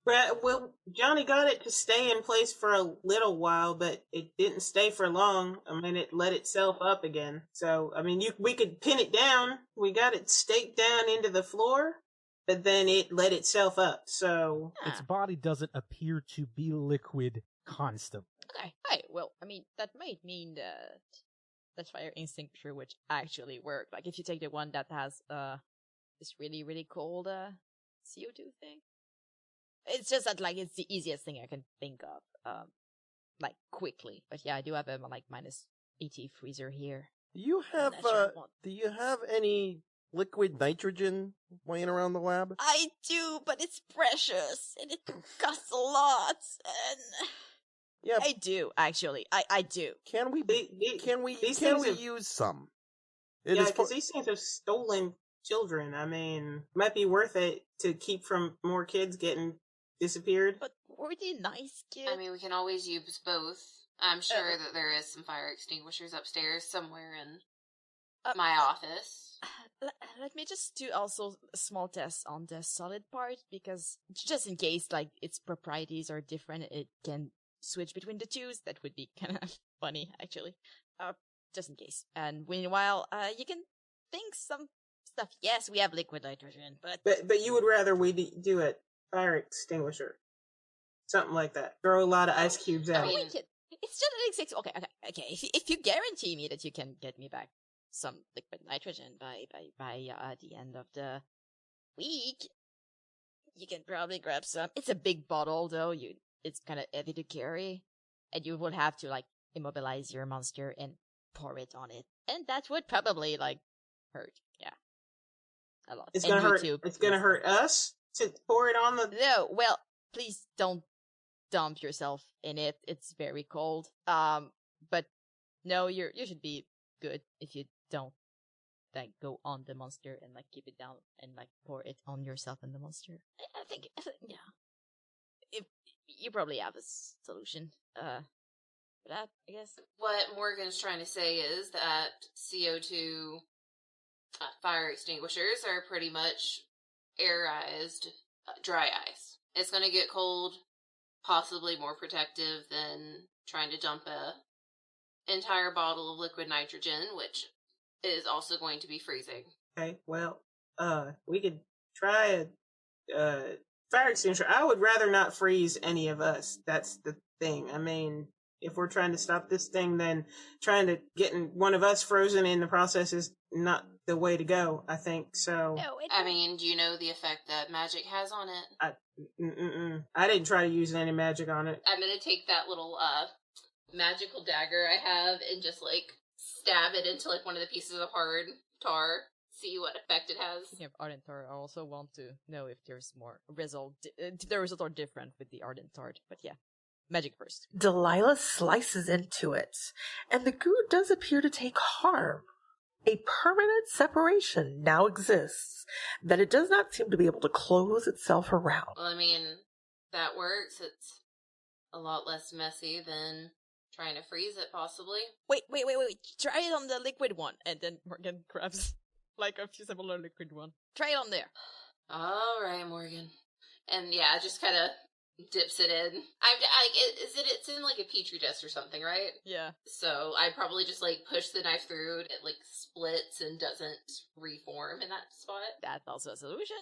Well, Johnny got it to stay in place for a little while, but it didn't stay for long. I mean, it let itself up again. So, I mean, we could pin it down. We got it staked down into the floor, but then it let itself up. So its body doesn't appear to be liquid constantly. Okay. Hey, well, I mean, that might mean that fire extinguisher which actually work. Like, if you take the one that has this really, really cold CO2 thing. It's just that it's the easiest thing I can think of, quickly. But yeah, I do have a minus 80 freezer here. Do you have any liquid nitrogen laying around the lab? I do, but it's precious and it costs a lot. And yeah, I do actually. I do. Can we use some? Yeah, because these things have stolen children. I mean, might be worth it to keep from more kids getting disappeared. But were they nice kids? I mean, we can always use both. I'm sure that there is some fire extinguishers upstairs somewhere in my office. Let me just do also a small test on the solid part, because just in case its properties are different, it can switch between the two. That would be kind of funny, actually. Just in case. And meanwhile, you can think some stuff. Yes, we have liquid nitrogen, but you would rather we do a fire extinguisher, something like that. Throw a lot of ice cubes at it. It's just an okay. If you guarantee me that you can get me back some liquid nitrogen by the end of the week, you can probably grab some. It's a big bottle though. It's kind of heavy to carry, and you would have to like immobilize your monster and pour it on it, and that would probably like hurt. Yeah, a lot. It's gonna hurt. It's gonna hurt us to pour it on the. No, well, please don't dump yourself in it. It's very cold. But no, you should be good if you don't like go on the monster and like keep it down and like pour it on yourself and the monster. I think yeah. If you probably have a solution for that, I guess. What Morgan's trying to say is that CO2 fire extinguishers are pretty much air-iced dry ice. It's going to get cold, possibly more protective than trying to dump a entire bottle of liquid nitrogen, which is also going to be freezing. Okay, well, we could try a fire extinguisher. I would rather not freeze any of us. That's the thing. I mean, if we're trying to stop this thing, then trying to get one of us frozen in the process is not the way to go, I think. So, I mean, do you know the effect that magic has on it? I didn't try to use any magic on it. I'm gonna take that little magical dagger I have and just like stab it into like one of the pieces of hard tar. See what effect it has. Speaking of ardent tart, I also want to know if there's more result. If the results are different with the ardent tart, but yeah, magic first. Delilah slices into it, and the goo does appear to take harm. A permanent separation now exists that it does not seem to be able to close itself around. Well, I mean, that works. It's a lot less messy than trying to freeze it, possibly. Wait. Try it on the liquid one, and then Morgan grabs like a similar liquid one. Try it on there. All right, Morgan. And yeah, just kind of dips it in. It's in like a petri dish or something, right? Yeah. So I probably just like push the knife through, it like splits and doesn't reform in that spot. That's also a solution.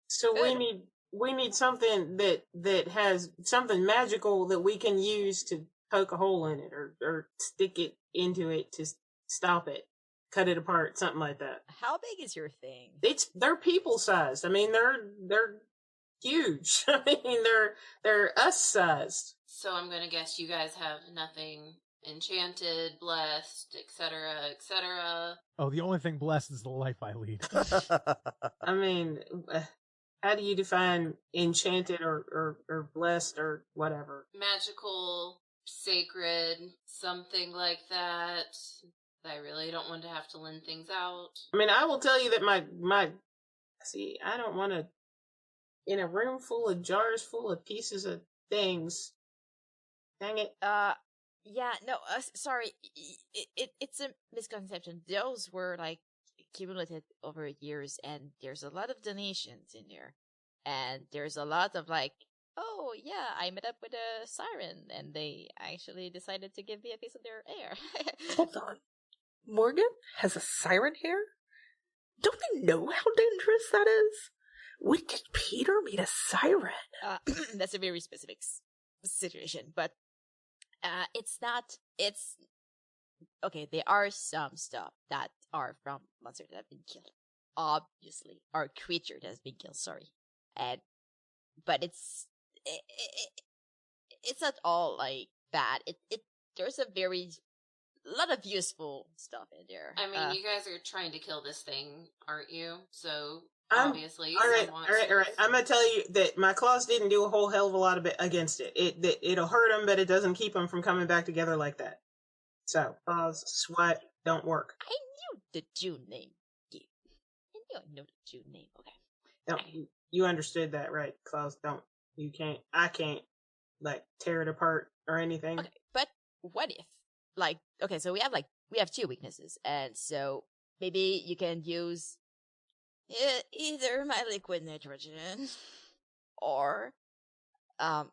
So good. we need something that has something magical that we can use to poke a hole in it or stick it into it to stop it, cut it apart, something like that. How big is your thing? They're people sized. I mean, they're huge. I mean, they're us sized. So I'm gonna guess you guys have nothing enchanted, blessed, etc., etc. Oh, the only thing blessed is the life I lead. I mean, how do you define enchanted or blessed or whatever? Magical, sacred, something like that. I really don't want to have to lend things out. I mean, I will tell you that my see, I don't want to, in a room full of jars full of pieces of things. Dang it. Yeah, no, sorry. It's a misconception. Those were like accumulated over years, and there's a lot of donations in there. And there's a lot of like, oh yeah, I met up with a siren, and they actually decided to give me a piece of their air. Hold on. Morgan has a siren here? Don't they know how dangerous that is? When did Peter meet a siren? That's a very specific situation, but it's okay. There are some stuff that are from monsters that have been killed. Obviously, or creature that has been killed. Sorry, but it's not all like bad. There's a lot of useful stuff in there. I mean, you guys are trying to kill this thing, aren't you? So obviously, all right. I'm gonna tell you that my claws didn't do a whole hell of a lot of it against it. It'll hurt them, but it doesn't keep them from coming back together like that. So claws, sweat don't work. I knew the June name. I know the June name. Okay. No, you understood that, right? Claws don't. You can't. I can't like tear it apart or anything. Okay, but what if? Like, okay, so we have two weaknesses, and so maybe you can use either my liquid nitrogen or fire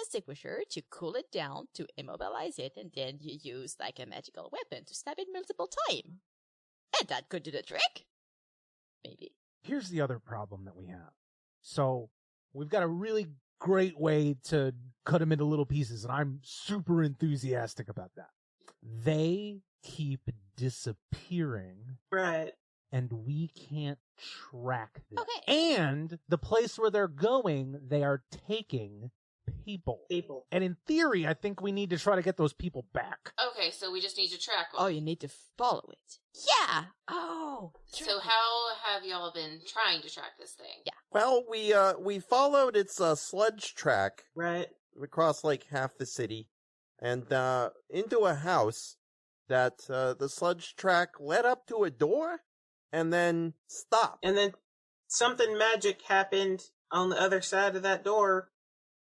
extinguisher to cool it down, to immobilize it, and then you use like a magical weapon to stab it multiple times. And that could do the trick. maybe. Here's the other problem that we have. So we've got a really great way to cut them into little pieces, and I'm super enthusiastic about that. They keep disappearing. Right. And we can't track them. Okay. And the place where they're going, they are taking people. And in theory, I think we need to try to get those people back. Okay, so we just need to track them. Oh, you need to follow it. Yeah. Oh. So how have y'all been trying to track this thing? Yeah. Well, we followed its sludge track right across like half the city, and into a house that the sludge track led up to a door, and then stopped. And then something magic happened on the other side of that door,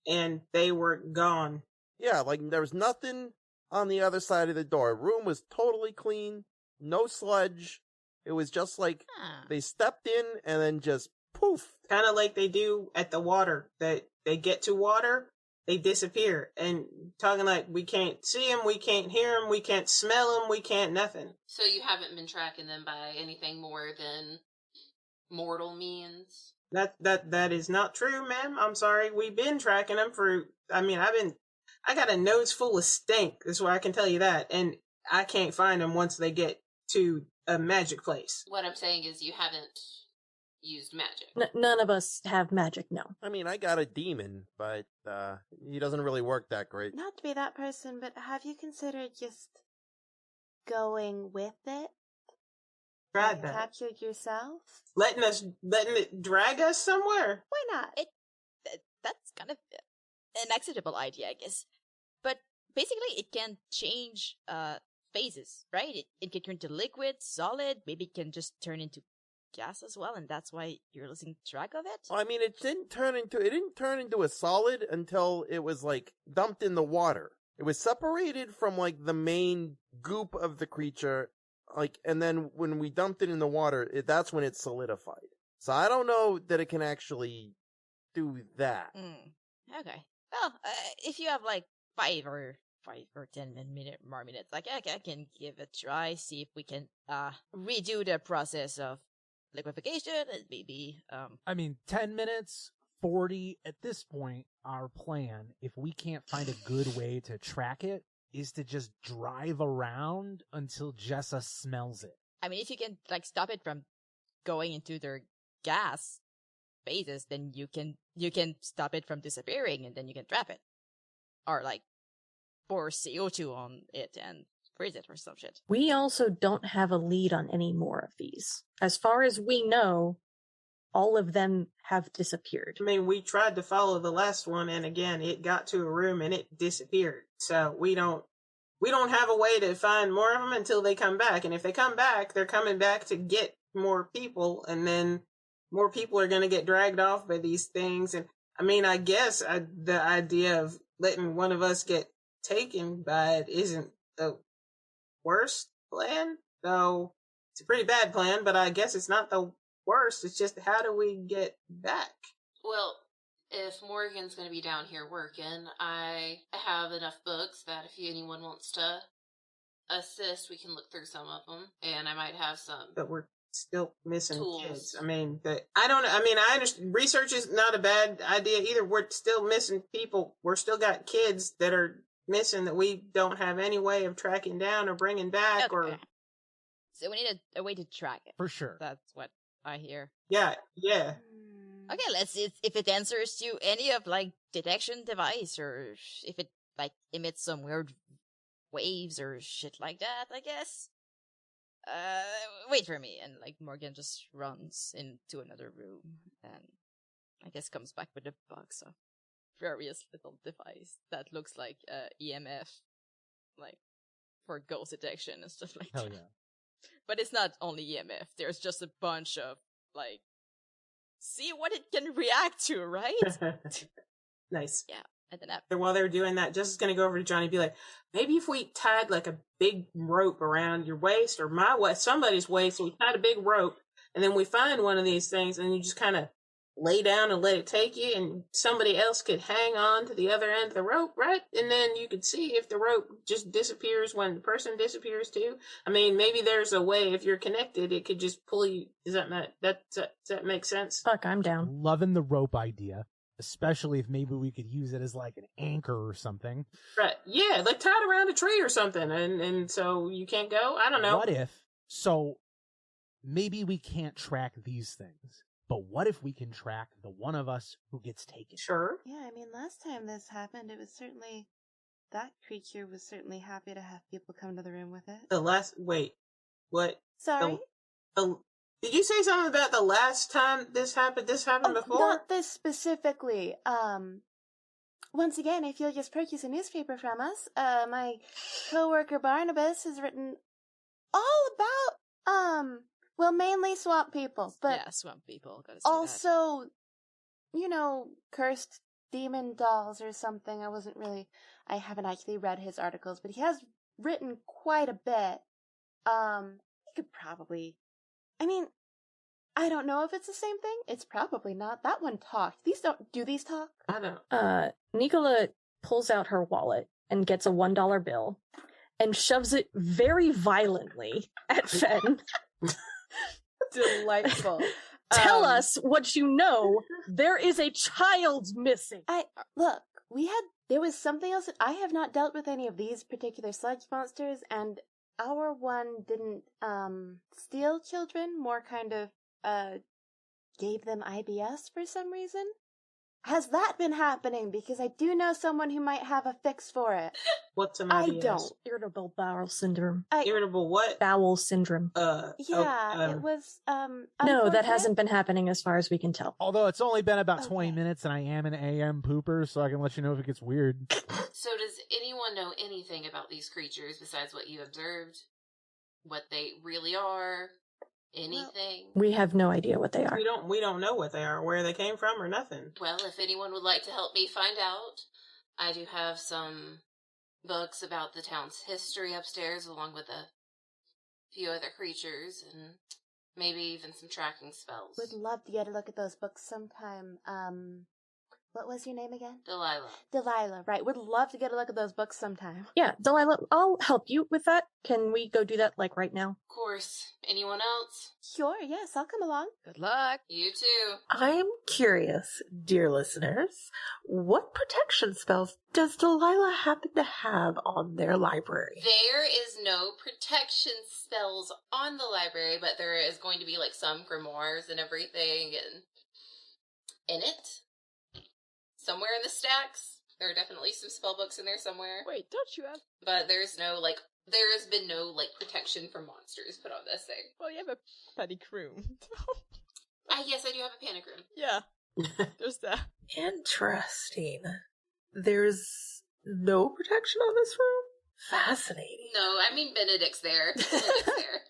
and they were gone. Yeah, like there was nothing on the other side of the door. Room was totally clean, no sludge. It was just like they stepped in and then just poof. Kind of like they do at the water. That they get to water, they disappear. And talking like we can't see them, we can't hear them, we can't smell them, we can't nothing. So you haven't been tracking them by anything more than mortal means? That is not true, ma'am. I'm sorry. We've been tracking them for. I mean, I got a nose full of stink. That's why I can tell you that. And I can't find them once they get to a magic place. What I'm saying is you haven't used magic. None of us have magic, no. I mean, I got a demon, but he doesn't really work that great. Not to be that person, but have you considered just going with it? Tried that. Capture it yourself? Letting it drag us somewhere? Why not? That's kind of an acceptable idea, I guess. But basically, it can change phases, right? It can turn to liquid, solid, maybe it can just turn into gas as well, and that's why you're losing track of it? Well, I mean, it didn't turn into a solid until it was like dumped in the water. It was separated from like the main goop of the creature, like, and then when we dumped it in the water, that's when it solidified. So I don't know that it can actually do that. Okay. Well, if you have like 5 or 10 more minutes, like I can give it a try, see if we can redo the process of liquefaction, and maybe I mean, 10 minutes, 40 at this point. Our plan, if we can't find a good way to track it, is to just drive around until Jessa smells it. I mean, if you can like stop it from going into their gas phases, then you can stop it from disappearing, and then you can trap it, or like pour CO2 on it and freeze it or some shit. We also don't have a lead on any more of these. As far as we know, all of them have disappeared. I mean, we tried to follow the last one, and again, it got to a room and it disappeared. So we don't have a way to find more of them until they come back. And if they come back, they're coming back to get more people, and then more people are going to get dragged off by these things. And I mean, I guess the idea of letting one of us get taken by it isn't the worst plan, though it's a pretty bad plan, but I guess it's not the worst. It's just, how do we get back? Well, if Morgan's going to be down here working, I have enough books that if anyone wants to assist, we can look through some of them, and I might have some. But we're still missing tools. Kids. I mean, I understand research is not a bad idea either. We're still missing people. We're still got kids that are missing that we don't have any way of tracking down or bringing back. Okay. Or so we need a way to track it. For sure. That's what I hear. Yeah. Okay, let's see if it answers to any of like detection device, or if it like emits some weird waves or shit like that, I guess. Wait for me, and like Morgan just runs into another room and I guess comes back with a box of various little device that looks like EMF, like for ghost detection and stuff like Hell that. Yeah. But it's not only EMF. There's just a bunch of like, see what it can react to, right? Nice. Yeah. And then while they're doing that, Jess is going to go over to Johnny and be like, maybe if we tied like a big rope around your waist or my waist, somebody's waist, and we tied a big rope, and then we find one of these things, and you just kind of lay down and let it take you, and somebody else could hang on to the other end of the rope, right? And then you could see if the rope just disappears when the person disappears too. I mean, maybe there's a way, if you're connected, it could just pull you. Does that make sense? Fuck, I'm down. Loving the rope idea, especially if maybe we could use it as like an anchor or something. Right. Yeah, like tied around a tree or something, and so you can't go. I don't know. What if, so maybe we can't track these things, but what if we can track the one of us who gets taken? Sure. Yeah, I mean, last time this happened, that creature was certainly happy to have people come to the room with it. Wait, what? Sorry? Did you say something about the last time this happened? This happened before? Not this specifically. Once again, if you'll just purchase a newspaper from us, my coworker Barnabas has written all about, well, mainly swamp people, but yeah, swamp people. Gotta say also, cursed demon dolls or something. I haven't actually read his articles, but he has written quite a bit. He could probably, I don't know if it's the same thing. It's probably not. That one talked. Do these talk? I don't. Nicola pulls out her wallet and gets a $1 bill and shoves it very violently at Fen. Delightful. Tell us what you know. There is a child missing. There was something else. I have not dealt with any of these particular sludge monsters, and our one didn't steal children, more kind of gave them IBS for some reason. Has that been happening? Because I do know someone who might have a fix for it. What's an IBS? I don't. Irritable bowel syndrome. Irritable what? Bowel syndrome. It was, No, that hasn't been happening as far as we can tell. Although it's only been about 20 minutes and I am an AM pooper, so I can let you know if it gets weird. So does anyone know anything about these creatures besides what you observed? What they really are? Anything? We have no idea what they are. We don't know what they are, where they came from, or nothing. Well, if anyone would like to help me find out, I do have some books about the town's history upstairs, along with a few other creatures, and maybe even some tracking spells. Would love to get a look at those books sometime. What was your name again? Delilah, right. Would love to get a look at those books sometime. Yeah, Delilah, I'll help you with that. Can we go do that, like, right now? Of course. Anyone else? Sure, yes, I'll come along. Good luck. You too. I'm curious, dear listeners, what protection spells does Delilah happen to have on their library? There is no protection spells on the library, but there is going to be, like, some grimoires and everything in it. Somewhere in the stacks. There are definitely some spell books in there somewhere. Wait, don't you have... But there has been no, protection for monsters put on this thing. Well, you have a panic-room. Yes, I do have a panic room. Yeah. There's that. Interesting. There's no protection on this room? Fascinating. No, I mean Benedict's there. Benedict's there.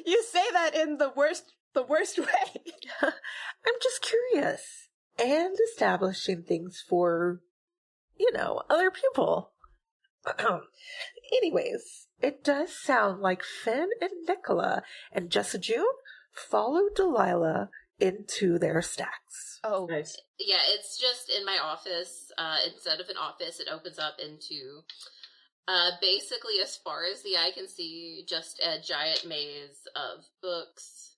You say that in the worst way. I'm just curious. And establishing things for, other people. Anyways, it does sound like Finn and Nicola and Jessa June followed Delilah into their stacks. Oh, nice. Yeah, it's just in my office. Instead of an office, it opens up into, basically, as far as the eye can see, just a giant maze of books.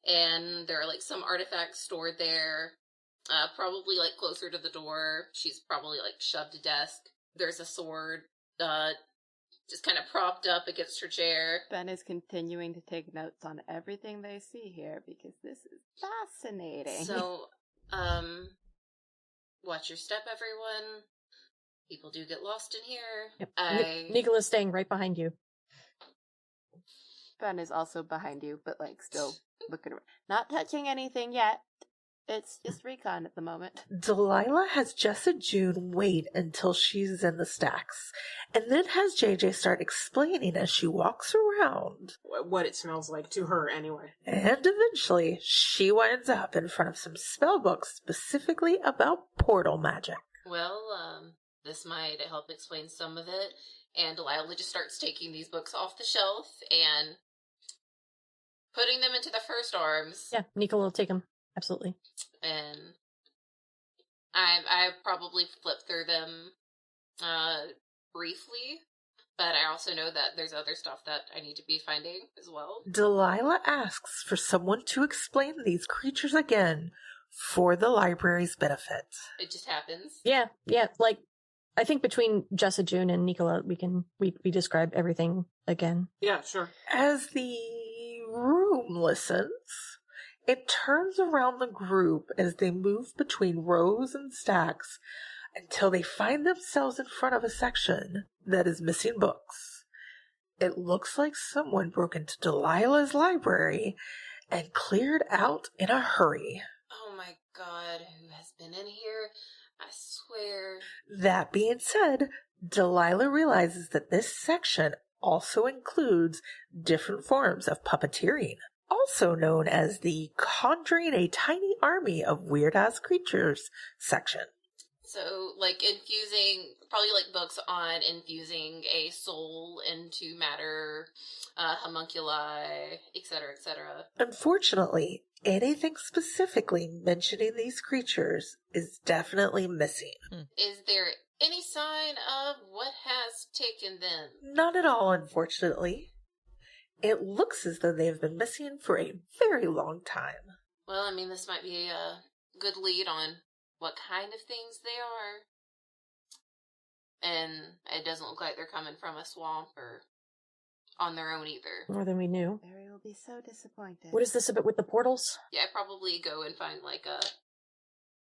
And there are, some artifacts stored there. Probably, closer to the door. She's probably, shoved a desk. There's a sword, just kind of propped up against her chair. Ben is continuing to take notes on everything they see here, because this is fascinating. So, watch your step, everyone. People do get lost in here. Yep. Nicola's staying right behind you. Ben is also behind you, but, still looking around. Not touching anything yet. It's just recon at the moment. Delilah has Jessa June wait until she's in the stacks, and then has JJ start explaining as she walks around what it smells like to her anyway. And eventually, she winds up in front of some spell books specifically about portal magic. Well, this might help explain some of it. And Delilah just starts taking these books off the shelf and putting them into the first arms. Yeah, Nicola will take them Absolutely. And I probably flipped through them briefly, but I also know that there's other stuff that I need to be finding as well. Delilah asks for someone to explain these creatures again for the library's benefit. It just happens. Yeah. Like, I think between Jessa, June, and Nicola, we describe everything again. Yeah, sure. As the room listens, it turns around the group as they move between rows and stacks until they find themselves in front of a section that is missing books. It looks like someone broke into Delilah's library and cleared out in a hurry. Oh my god, who has been in here? I swear. That being said, Delilah realizes that this section also includes different forms of puppeteering, also known as the Conjuring a Tiny Army of Weird-Ass Creatures section. So, like, probably like books on infusing a soul into matter, homunculi, etc., etc. Unfortunately, anything specifically mentioning these creatures is definitely missing. Is there any sign of what has taken them? Not at all, unfortunately. It looks as though they have been missing for a very long time. Well, I mean, this might be a good lead on what kind of things they are. And it doesn't look like they're coming from a swamp or on their own either. More than we knew. Barry will be so disappointed. What is this about with the portals? Yeah, I'd probably go and find like a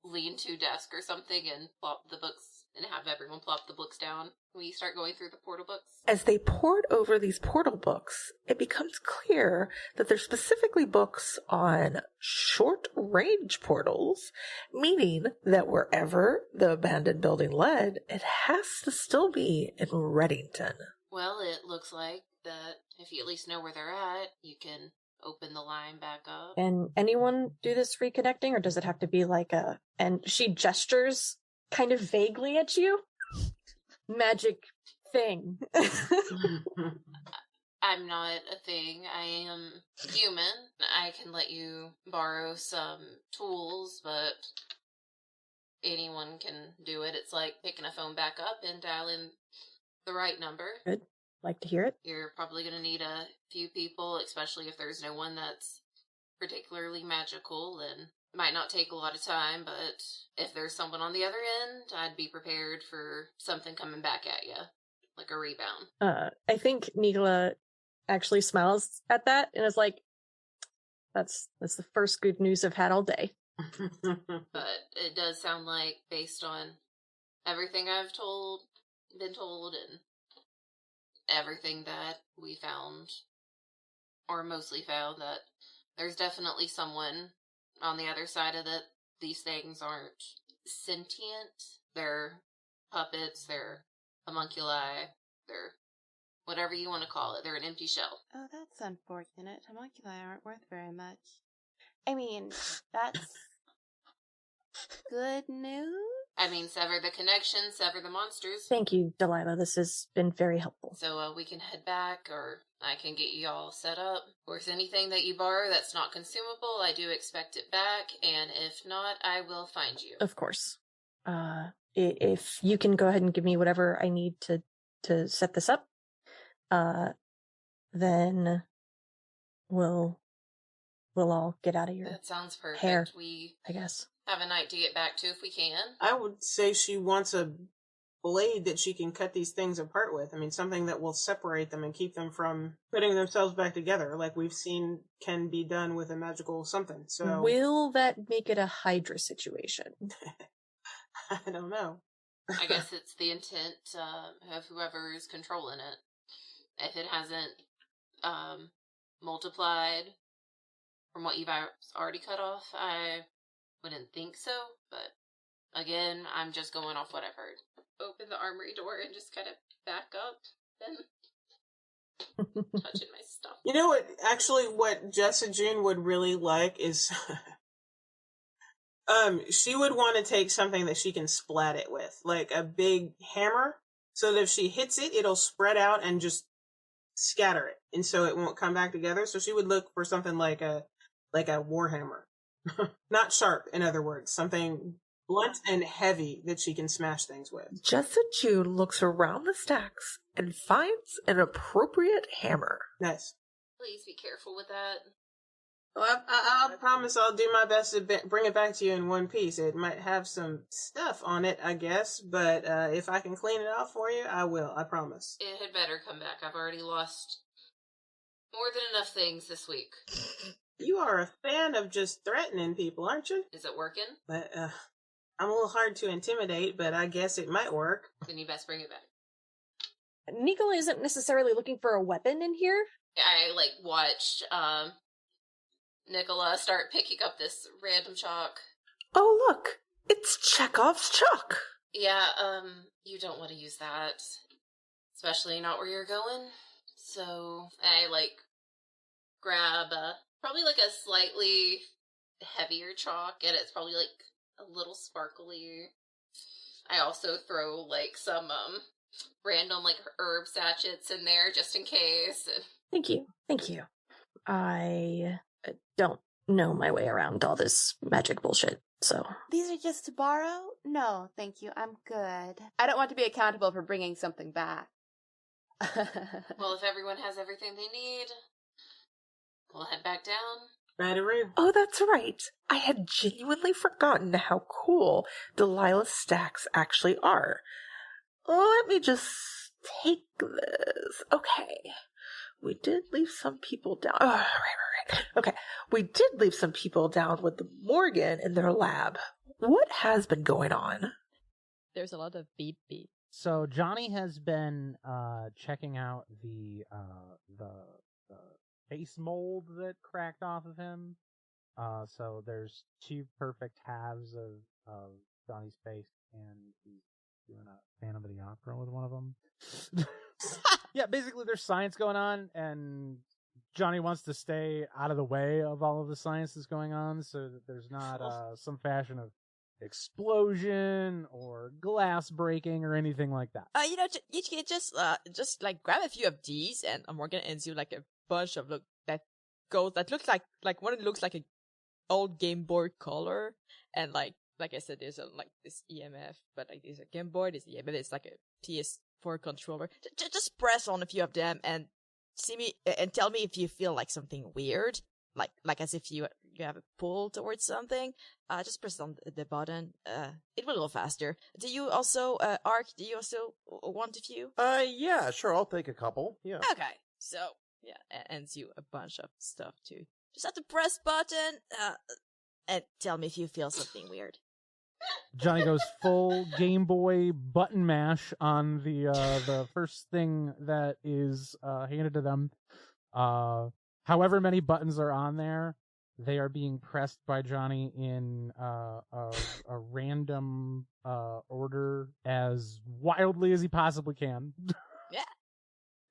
lean-to desk or something and plop the books and have everyone plop the books down when you start going through the portal books. As they pored over these portal books, it becomes clear that they're specifically books on short-range portals, meaning that wherever the abandoned building led, it has to still be in Reddington. Well, it looks like that if you at least know where they're at, you can open the line back up. Can anyone do this reconnecting, or does it have to be like and she gestures kind of vaguely at you? Magic thing. I'm not a thing. I am human. I can let you borrow some tools, but anyone can do it. It's like picking a phone back up and dialing the right number. Good. Like to hear it. You're probably going to need a few people, especially if there's no one that's particularly magical, and it might not take a lot of time, but if there's someone on the other end, I'd be prepared for something coming back at you, like a rebound. I think Nicola actually smiles at that and is like, that's the first good news I've had all day. But it does sound like, based on everything I've been told, and everything that we found, or mostly found, that there's definitely someone on the other side of it. These things aren't sentient. They're puppets, they're homunculi, they're whatever you want to call it. They're an empty shell. Oh, that's unfortunate. Homunculi aren't worth very much. I mean, that's good news? I mean, sever the connection, sever the monsters. Thank you, Delilah. This has been very helpful. So we can head back, or I can get you all set up. Of course, anything that you borrow that's not consumable, I do expect it back, and if not, I will find you. Of course. If you can go ahead and give me whatever I need to set this up, then we'll all get out of your That sounds perfect. hair, We I guess. have a night to get back to if we can. I would say she wants a blade that she can cut these things apart with. I mean, something that will separate them and keep them from putting themselves back together, like we've seen can be done with a magical something. So Will that make it a Hydra situation? I don't know. I guess it's the intent of whoever is controlling it. If it hasn't multiplied from what you've already cut off, I wouldn't think so, but again, I'm just going off what I've heard. Open the armory door and just kind of back up and touching my stuff. You know what? Actually, what Jessa June would really like is, she would want to take something that she can splat it with, like a big hammer, so that if she hits it, it'll spread out and just scatter it, and so it won't come back together. So she would look for something like a warhammer. Not sharp, in other words. Something blunt and heavy that she can smash things with. Jessa June looks around the stacks and finds an appropriate hammer. Nice. Please be careful with that. Well, I promise I'll do my best to bring it back to you in one piece. It might have some stuff on it, I guess, but if I can clean it off for you, I will. I promise. It had better come back. I've already lost more than enough things this week. You are a fan of just threatening people, aren't you? Is it working? But I'm a little hard to intimidate, but I guess it might work. Then you best bring it back. Nicola isn't necessarily looking for a weapon in here. I, watched, Nicola start picking up this random chalk. Oh, look! It's Chekhov's chalk! Yeah, you don't want to use that. Especially not where you're going. So, I, grab, probably, a slightly heavier chalk, and it's probably, a little sparkly. I also throw, some, random, herb sachets in there, just in case. Thank you. I don't know my way around all this magic bullshit, so. These are just to borrow? No, thank you. I'm good. I don't want to be accountable for bringing something back. Well, if everyone has everything they need, we'll head back down. Battery. Oh, that's right. I had genuinely forgotten how cool Delilah's stacks actually are. Let me just take this. Okay. We did leave some people down. Oh, right. Okay. We did leave some people down with the Morgan in their lab. What has been going on? There's a lot of beep beep. So Johnny has been checking out the face mold that cracked off of him. So there's two perfect halves of Johnny's face, and he's doing a Phantom of the Opera with one of them. Yeah, basically there's science going on, and Johnny wants to stay out of the way of all of the science that's going on, so that there's not some fashion of explosion or glass breaking or anything like that. You can just grab a few of these, and Morgan ends you a bunch of that looks like one looks like a old Game Boy Color, and like I said, there's this EMF, but there's a Game Boy, there's EMF, it's like a PS4 controller. Just press on a few of them and see me and tell me if you feel something weird, like as if you have a pull towards something. Just press on the button. It will go faster. Do you also, Ark? Do you also want a few? Yeah, sure. I'll take a couple. Yeah. Okay. So yeah, ends you a bunch of stuff too. Just have to press button. And tell me if you feel something weird. Johnny goes full Game Boy button mash on the first thing that is handed to them. However many buttons are on there, they are being pressed by Johnny in a random order as wildly as he possibly can. Yeah.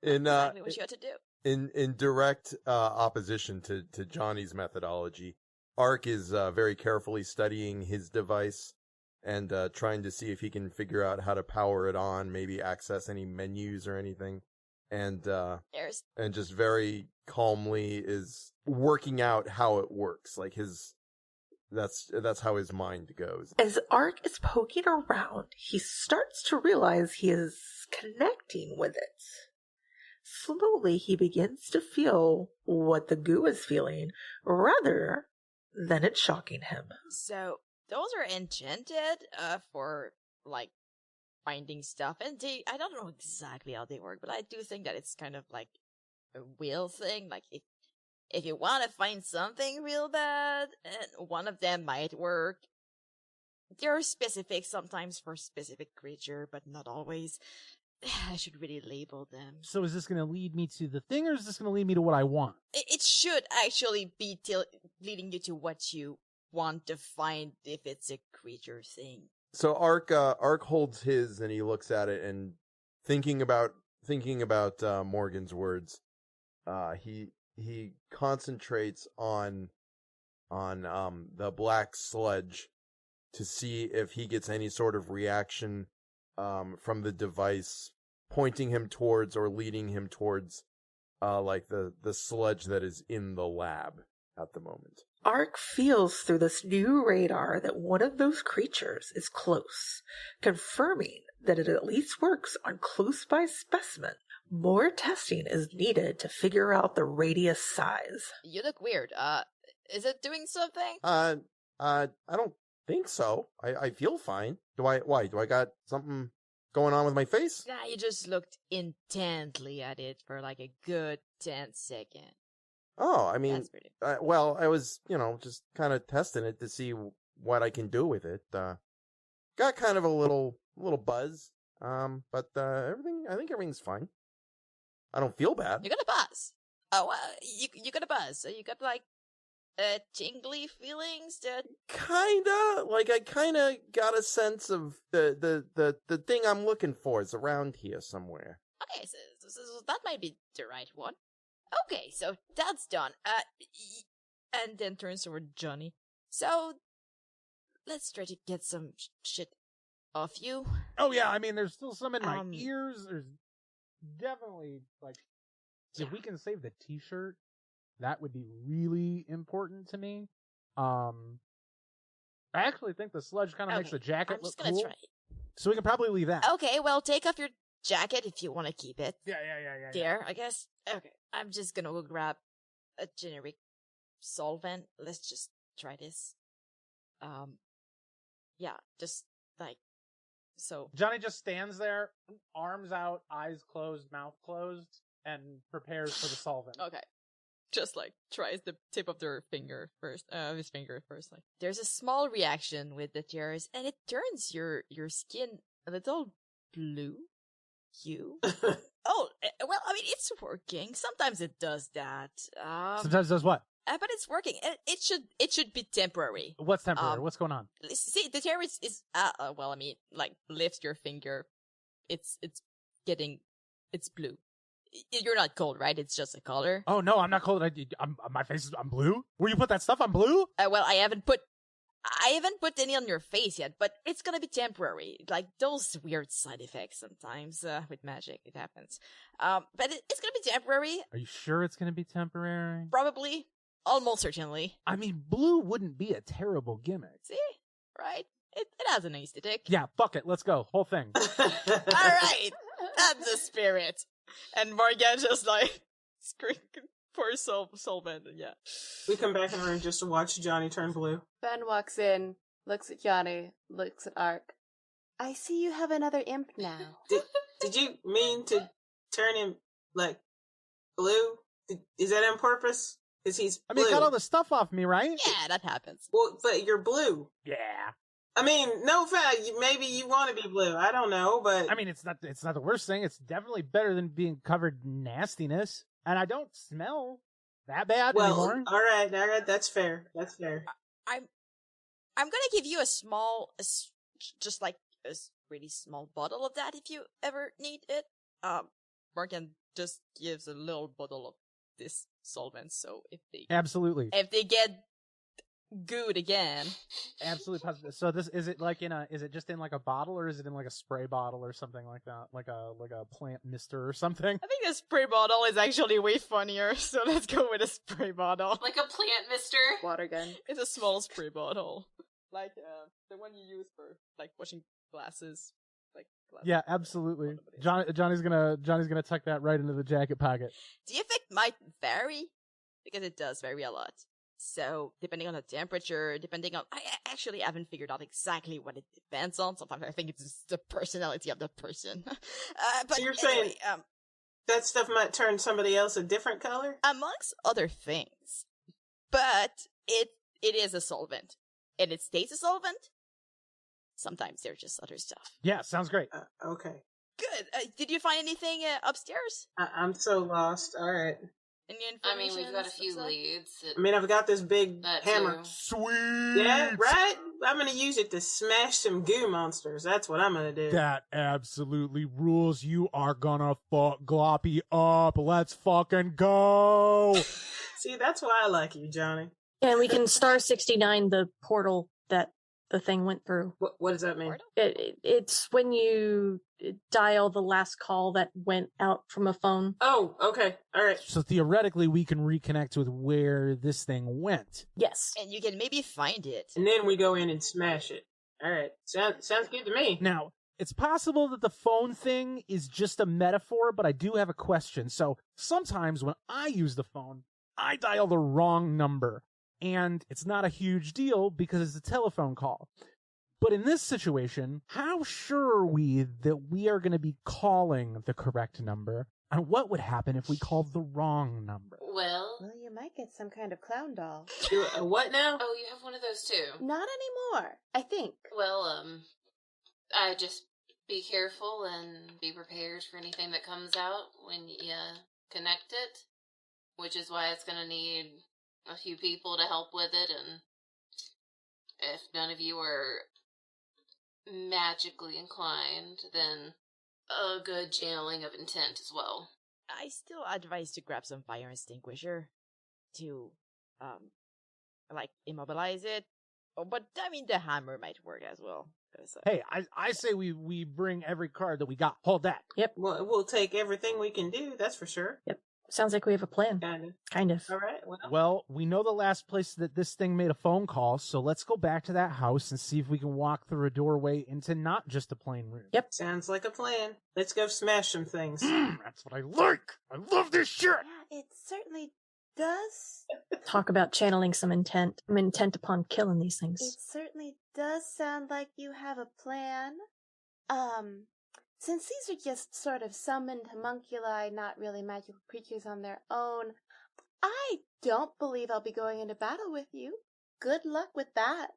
Exactly what you had to do. In direct opposition to Johnny's methodology, Ark is very carefully studying his device and trying to see if he can figure out how to power it on, maybe access any menus or anything. And just very calmly is working out how it works. That's how his mind goes. As Ark is poking around, he starts to realize he is connecting with it. Slowly, he begins to feel what the goo is feeling, rather than it shocking him. So, those are enchanted for, finding stuff, and I don't know exactly how they work, but I do think that it's kind of like a wheel thing. If you want to find something real bad, one of them might work. They're specific sometimes for specific creature, but not always. I should really label them. So is this going to lead me to the thing, or is this going to lead me to what I want? It should actually be leading you to what you want to find if it's a creature thing. So Ark holds his and he looks at it, and thinking about Morgan's words, he concentrates on the black sludge to see if he gets any sort of reaction from the device pointing him towards or leading him towards the sludge that is in the lab at the moment. Ark feels through this new radar that one of those creatures is close, confirming that it at least works on close-by specimen. More testing is needed to figure out the radius size. You look weird. Is it doing something? I don't think so. I feel fine. Why? Do I got something going on with my face? Nah, you just looked intently at it for like a good 10 seconds. Oh, I mean, That's pretty. well, I was, just kind of testing it to see what I can do with it. Got kind of a little buzz. But I think everything's fine. I don't feel bad. You got a buzz. Oh, you got a buzz. So you got like tingly feelings that Kinda, like I kinda got a sense of the thing I'm looking for is around here somewhere. Okay, so that might be the right one. Okay, so that's done. And then turns toward Johnny. So let's try to get some shit off you. Oh yeah, I mean, there's still some in my ears. There's definitely if we can save the T-shirt, that would be really important to me. I actually think the sludge kind of makes the jacket look cool. Try. So we can probably leave that. Okay, well, take off your jacket if you want to keep it. Yeah. There, I guess. Okay, I'm just gonna go grab a generic solvent. Let's just try this. Yeah, just like so. Johnny just stands there, arms out, eyes closed, mouth closed, and prepares for the solvent. Okay. Just like tries the tip of their finger first, his finger first. Like there's a small reaction with the tears, and it turns your skin a little blue. Oh, well, I mean, it's working. Sometimes it does that. Sometimes it does what? But it's working. It should be temporary. What's temporary? What's going on? See, the tear is well, I mean, like lift your finger. It's blue. You're not cold, right? It's just a color. Oh no, I'm not cold. My face I'm blue. Where you put that stuff? I'm blue. Well, I haven't put any on your face yet, but it's gonna be temporary. Like those weird side effects sometimes with magic, it happens. But it's gonna be temporary. Are you sure it's gonna be temporary? Probably, almost certainly. I mean, blue wouldn't be a terrible gimmick. See, right? It has an aesthetic. Yeah, fuck it. Let's go. Whole thing. All right, that's the spirit. And Morgan just like scream for solvent. Yeah. We come back in the room just to watch Johnny turn blue. Ben walks in, looks at Johnny, looks at Ark. I see you have another imp now. Did you mean to turn him like blue? Is that on purpose? Because he's blue. I mean, got all the stuff off me, right? Yeah, that happens. Well, but you're blue. Yeah. I mean, no fact. Maybe you want to be blue. I don't know, but I mean, it's not the worst thing. It's definitely better than being covered in nastiness, and I don't smell that bad anymore. All right, that's fair. That's fair. I'm gonna give you a small, just like a really small bottle of that if you ever need it. Morgan just gives a little bottle of this solvent, so if they get good again. Absolutely positive. So this is it is it just in like a bottle or is it in like a spray bottle or something like that? Like a plant mister or something? I think a spray bottle is actually way funnier, so let's go with a spray bottle. Like a plant mister? Water gun. It's a small spray bottle. Like the one you use for like washing glasses. Yeah, absolutely. Johnny's gonna tuck that right into the jacket pocket. The effect might vary because it does vary a lot. So, depending on the temperature, I actually haven't figured out exactly what it depends on. Sometimes I think it's just the personality of the person. But so you're saying that stuff might turn somebody else a different color? Amongst other things. But it is a solvent. And it stays a solvent. Sometimes there's just other stuff. Yeah, sounds great. Okay. Good. Did you find anything upstairs? I'm so lost. All right. I mean, we've got a few leads. I mean, I've got this big hammer. Sweet! Yeah, right? I'm gonna use it to smash some goo monsters. That's what I'm gonna do. That absolutely rules. You are gonna fuck Gloppy up. Let's fucking go! See, that's why I like you, Johnny. And we can star 69 the portal that the thing went through. What does that mean? It's when you dial the last call that went out from a phone. Oh, okay. All right. So theoretically, we can reconnect with where this thing went. Yes. And you can maybe find it. And then we go in and smash it. All right. Sounds good to me. Now, it's possible that the phone thing is just a metaphor, but I do have a question. So sometimes when I use the phone, I dial the wrong number. And it's not a huge deal because it's a telephone call. But in this situation, how sure are we that we are going to be calling the correct number? And what would happen if we called the wrong number? Well, you might get some kind of clown doll. What now? Oh, you have one of those too. Not anymore, I think. Well, I just be careful and be prepared for anything that comes out when you connect it, which is why it's going to need a few people to help with it, and if none of you are magically inclined, then a good channeling of intent as well. I still advise to grab some fire extinguisher to, immobilize it. Oh, but I mean, the hammer might work as well. Hey, I say we bring every card that we got. Hold that. Yep. Well, we'll take everything we can do, that's for sure. Yep. Sounds like we have a plan. Kind of. All right. Well, we know the last place that this thing made a phone call, so let's go back to that house and see if we can walk through a doorway into not just a plain room. Yep. Sounds like a plan. Let's go smash some things. That's what I like. I love this shit. Yeah, it certainly does. Talk about channeling some intent. I'm intent upon killing these things. It certainly does sound like you have a plan. Since these are just sort of summoned homunculi, not really magical creatures on their own, I don't believe I'll be going into battle with you. Good luck with that.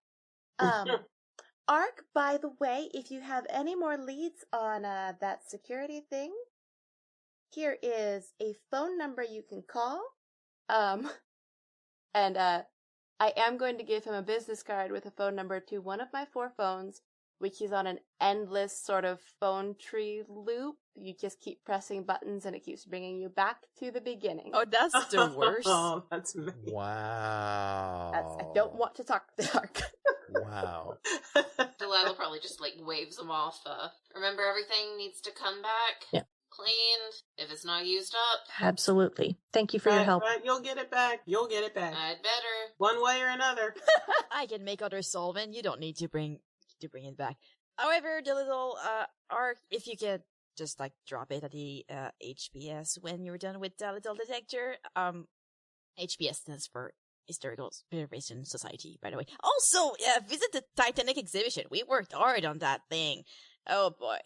Ark, by the way, if you have any more leads on that security thing, here is a phone number you can call. And I am going to give him a business card with a phone number to one of my 4 phones, which is on an endless sort of phone tree loop. You just keep pressing buttons and it keeps bringing you back to the beginning. Oh, that's the worst. Oh, that's me. Wow. I don't want to talk to the Ark. Wow. Delilah probably just waves them off. Remember, everything needs to come back. Yeah. Cleaned. If it's not used up, Absolutely. Thank you for your help. Right, you'll get it back. You'll get it back. I'd better. One way or another. I can make other solvent. You don't need to bring it back. However, the little Ark, if you could just drop it at the HPS when you're done with the little detector. HPS stands for Historical Preservation Society, by the way. Also, visit the Titanic exhibition. We worked hard on that thing. Oh boy,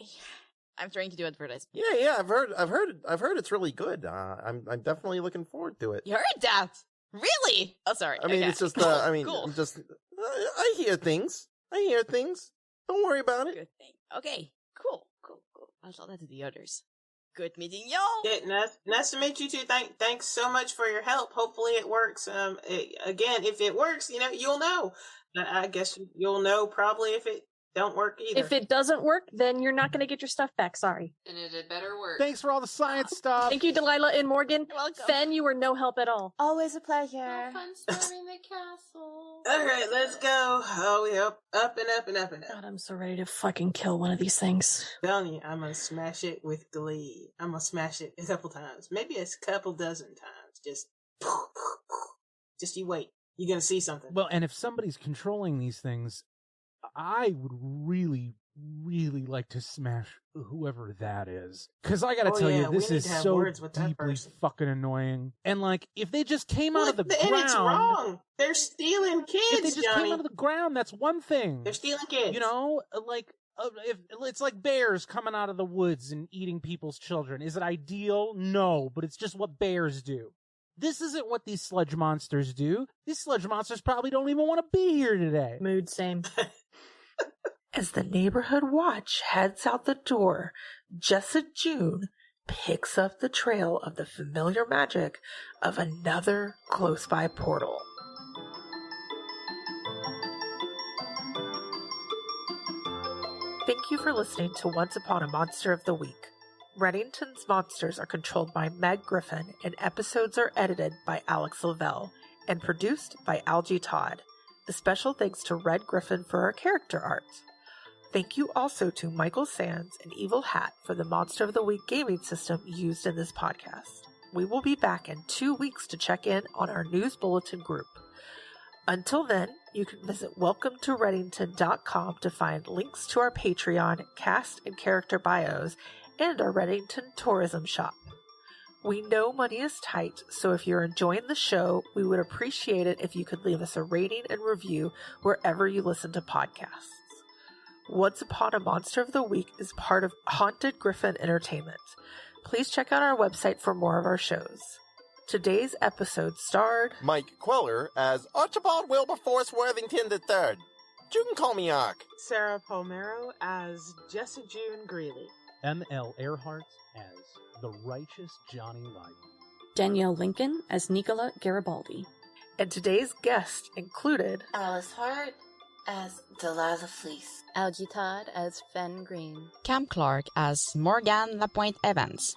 I'm trying to do advertising. Yeah, I've heard it's really good. I'm definitely looking forward to it. You heard that? Really? Oh, sorry. I mean, okay. it's just, cool. I'm just, I hear things. Don't worry about it. Good thing. Okay, cool. I'll tell that to the others. Good meeting y'all. Yeah, nice to meet you too. Thanks so much for your help. Hopefully it works. Again, if it works, you'll know. I guess you'll know probably if it don't work either. If it doesn't work, then you're not going to get your stuff back. Sorry. And it had better work. Thanks for all the science stuff. Thank you, Delilah and Morgan. You're welcome. Fen, you were no help at all. Always a pleasure. Have fun storming the castle. All right, let's go. Oh, we up and up and up and up. God, I'm so ready to fucking kill one of these things. I'm telling you, I'm gonna smash it with glee. I'm gonna smash it a couple times, maybe a couple dozen times. Just you wait. You're gonna see something. Well, and if somebody's controlling these things, I would really, really like to smash whoever that is. Because I gotta tell you, this is so deeply fucking annoying. And if they just came out of the ground... And it's wrong! They're stealing kids, If they just came out of the ground, that's one thing. They're stealing kids. If it's like bears coming out of the woods and eating people's children. Is it ideal? No, but it's just what bears do. This isn't what these sludge monsters do. These sludge monsters probably don't even want to be here today. Mood same. As the neighborhood watch heads out the door, Jessa June picks up the trail of the familiar magic of another close-by portal. Thank you for listening to Once Upon a Monster of the Week. Reddington's monsters are controlled by Meg Griffin, and episodes are edited by Alex Lavelle and produced by Algie Todd. A special thanks to Red Griffin for our character art. Thank you also to Michael Sands and Evil Hat for the Monster of the Week gaming system used in this podcast. We will be back in 2 weeks to check in on our news bulletin group. Until then, you can visit welcometoreddington.com to find links to our Patreon, cast and character bios, and our Reddington tourism shop. We know money is tight, so if you're enjoying the show, we would appreciate it if you could leave us a rating and review wherever you listen to podcasts. Once Upon a Monster of the Week is part of Haunted Griffin Entertainment. Please check out our website for more of our shows. Today's episode starred Mike Queller as Archibald Wilberforce Worthington III. You can call me Amuck. Sarah Palmero as Jessa June Greeley. M.L. Earhart as the righteous Johnny Lyman. Danielle Lincoln as Nicola Garibaldi. And today's guests included Alice Hart as Delilah Fleece. Algie Todd as Fen Green. Cam Clark as Morgan Lapointe Evans.